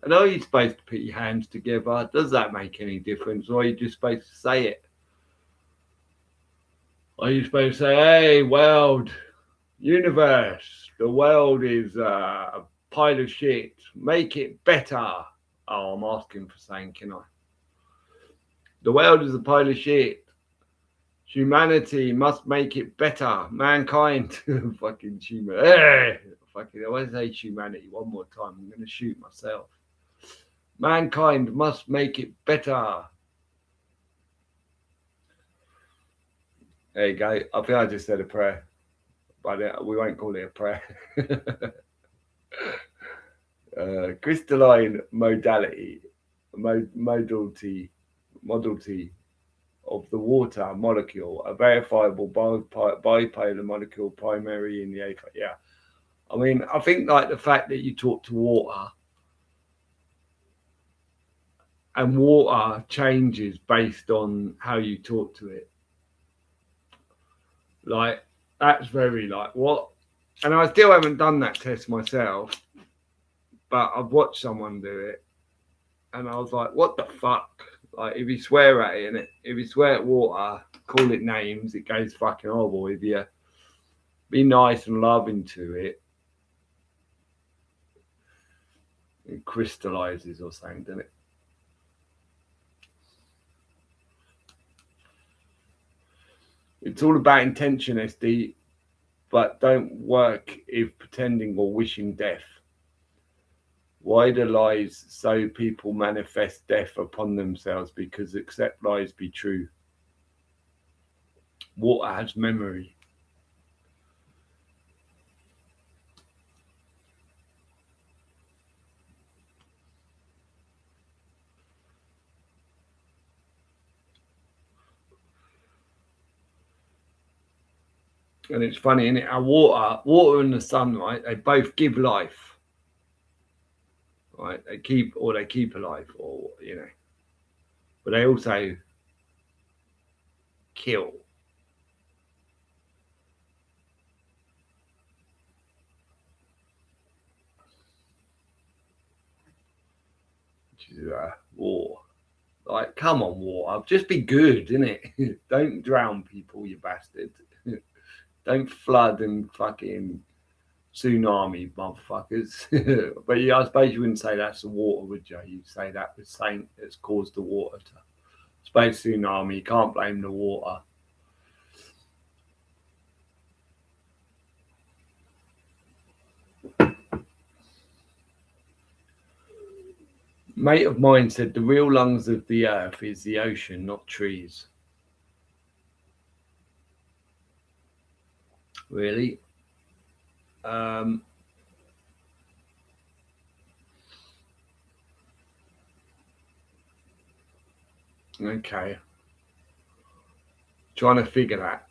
And are you supposed to put your hands together? Does that make any difference? Or are you just supposed to say it? Are you supposed to say, hey, world, universe, the world is a pile of shit. Make it better. Oh, I'm asking for saying, can I? The world is a pile of shit. Humanity must make it better. Mankind. Fucking human. Hey! Fucking, I want to say humanity one more time. I'm going to shoot myself. Mankind must make it better. There you go. I think I just said a prayer. But we won't call it a prayer. Crystalline modality of the water molecule, a verifiable bipolar molecule primary in the A. Yeah. I mean, I think like the fact that you talk to water and water changes based on how you talk to it. Like, that's very like what? And I still haven't done that test myself, but I've watched someone do it. And I was like, what the fuck? Like, if you swear at it, and if you swear at water, call it names, it goes fucking horrible. If you be nice and loving to it, it crystallizes or something, doesn't it? It's all about intention, SD, but don't work if pretending or wishing death. Why do lies so people manifest death upon themselves? Because accept lies be true. Water has memory. And it's funny, isn't it? Our water and the sun, right? They both give life. Right? They keep alive, or but they also kill. Which is war. Like, come on, water. Just be good, innit? Don't drown people, you bastard. Don't flood and fucking tsunami, motherfuckers. But yeah, I suppose you wouldn't say that's the water, would you? You'd say that was something that's caused the water to. I suppose tsunami, you can't blame the water. Mate of mine said the real lungs of the earth is the ocean, not trees. Really? Okay. Trying to figure that.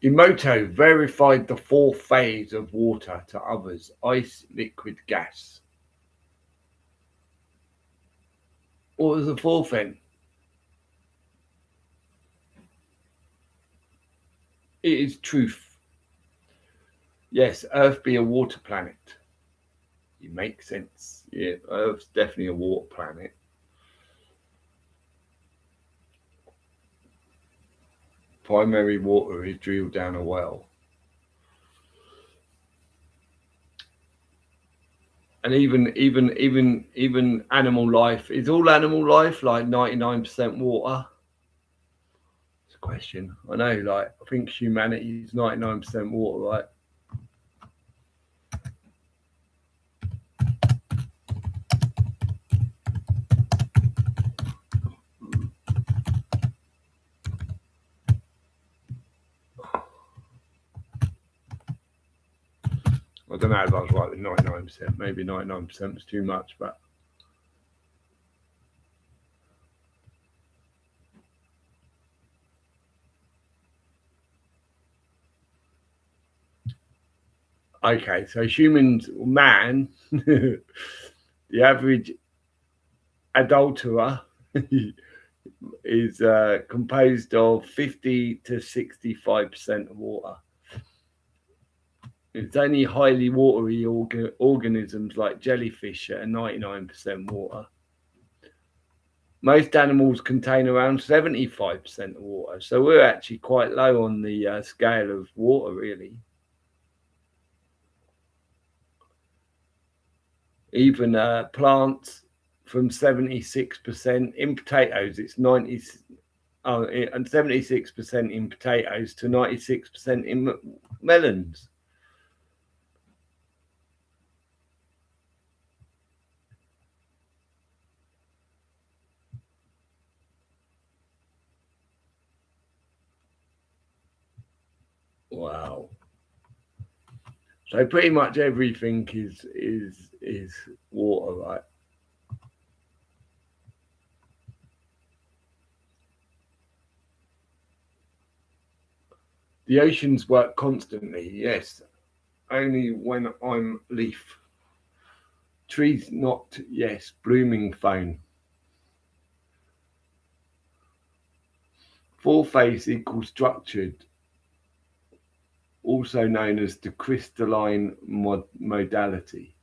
Emoto verified the fourth phase of water to others: ice, liquid, gas. What was the fourth then? It is truth. Yes, Earth be a water planet. It makes sense. Yeah, Earth's definitely a water planet. Primary water is drilled down a well. And even animal life, is all animal life like 99% water? It's a question. I know, like, I think humanity is 99% water, right? I don't know if I was right with 99%. Maybe 99% was too much, but okay. So humans, man, the average adulterer is composed of 50 to 65% of water. It's only highly watery organisms like jellyfish that are 99% water. Most animals contain around 75% of water, so we're actually quite low on the scale of water, really. Even plants from 76% in potatoes, it's 90. Oh, and 76% in potatoes to 96% in melons. Wow. So pretty much everything is water, right? The oceans work constantly, yes. Only when I'm leaf. Trees not, yes. Blooming phone. Four phase equals structured, also known as the crystalline modality.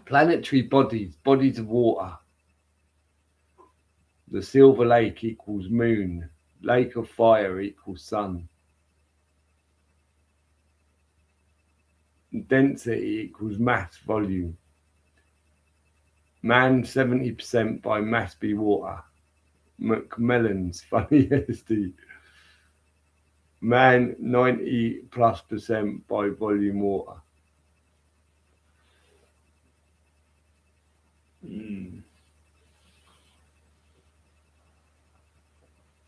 Planetary bodies, bodies of water. The silver lake equals moon. Lake of fire equals sun. Density equals mass volume. Man 70% by mass be water. Macmillan's funniest. Man 90+% by volume water.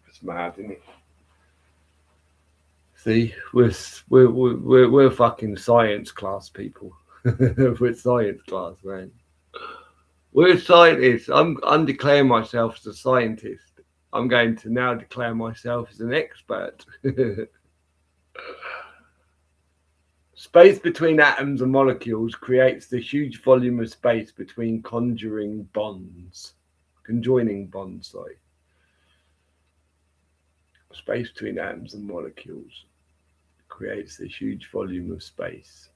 It's mad, isn't it? See, we're fucking science class people. We're science class, man. We're scientists. I'm declaring myself as a scientist. I'm going to now declare myself as an expert. Space between atoms and molecules creates the huge volume of space between conjoining bonds. Sorry. Space between atoms and molecules creates the huge volume of space.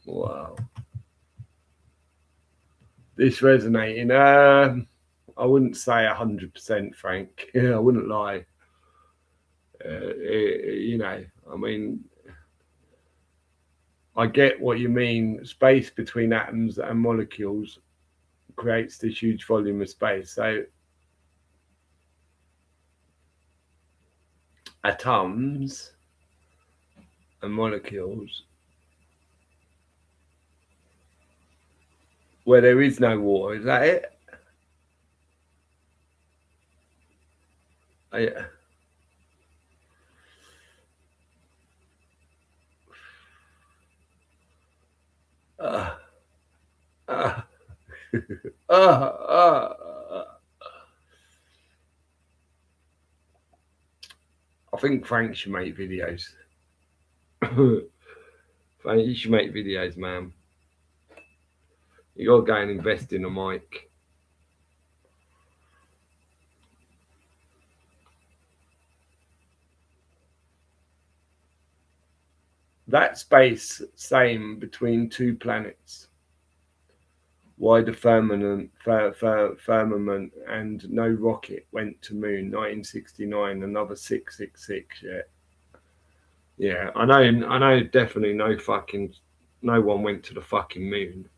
Wow. This resonating. I wouldn't say 100%, Frank. I wouldn't lie. I mean, I get what you mean. Space between atoms and molecules creates this huge volume of space. So atoms and molecules where there is no water, is that it? Yeah. Uh, uh, uh, uh, I think Frank should make videos. Frank, you should make videos, man. You gotta go and invest in a mic. That space, same between two planets. Wider firmament, and no rocket went to moon. 1969, another 666. Yeah, yeah. I know. Definitely, no one went to the fucking moon.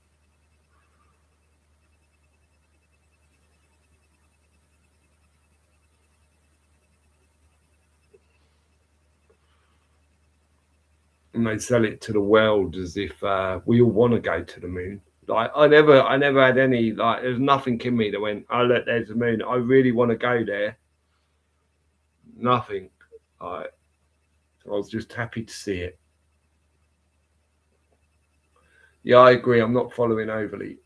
And they sell it to the world as if we all want to go to the moon. Like I never had any like. There's nothing in me that went, "Oh look, there's the moon. I really want to go there." Nothing. I was just happy to see it. Yeah, I agree. I'm not following overly.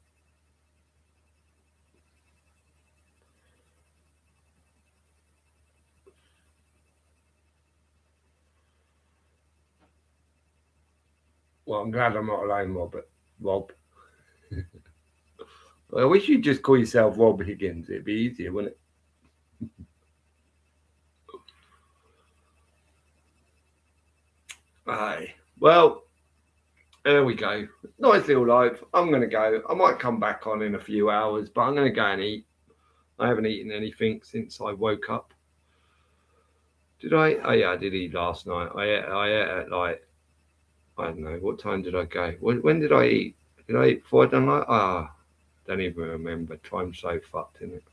Well, I'm glad I'm not alone, Robert. Rob. I wish you'd just call yourself Rob Higgins. It'd be easier, wouldn't it? Aye. Well, there we go. Nice little life. I'm going to go. I might come back on in a few hours, but I'm going to go and eat. I haven't eaten anything since I woke up. Did I? Oh, yeah, I did eat last night. I ate at like, I don't know, what time did I go? When did I eat? Did I eat before I done like, don't even remember. Time's so fucked, isn't it?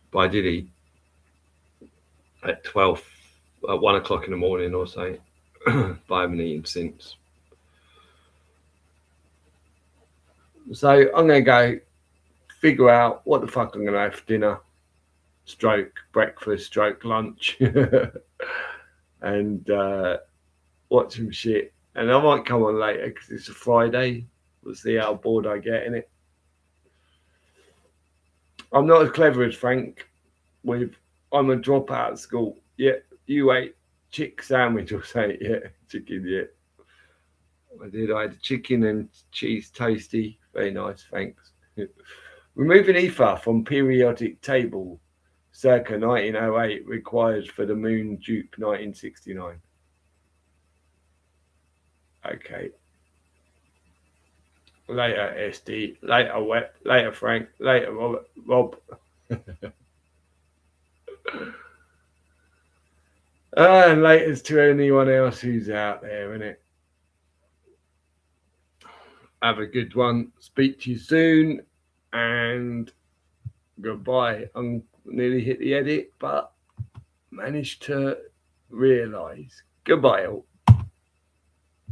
But I did eat at 12, at 1 o'clock in the morning or so. But I haven't eaten since. So I'm going to go figure out what the fuck I'm going to have for dinner, stroke breakfast, stroke lunch, and watch some shit. And I might come on later because it's a Friday. We'll see how bored I get in it. I'm not as clever as Frank. I'm a dropout at school. Yeah, you ate chick sandwich or something. Yeah, chicken. Yeah, I did. I had chicken and cheese toasty. Very nice. Thanks. Removing ether from periodic table circa 1908 required for the Moon Duke 1969. Okay. Later, SD. Later, Wet. Later, Frank. Later, Robert. Rob. And later to anyone else who's out there, innit? Have a good one. Speak to you soon. And goodbye. I'm nearly hit the edit, but managed to realise. Goodbye, all.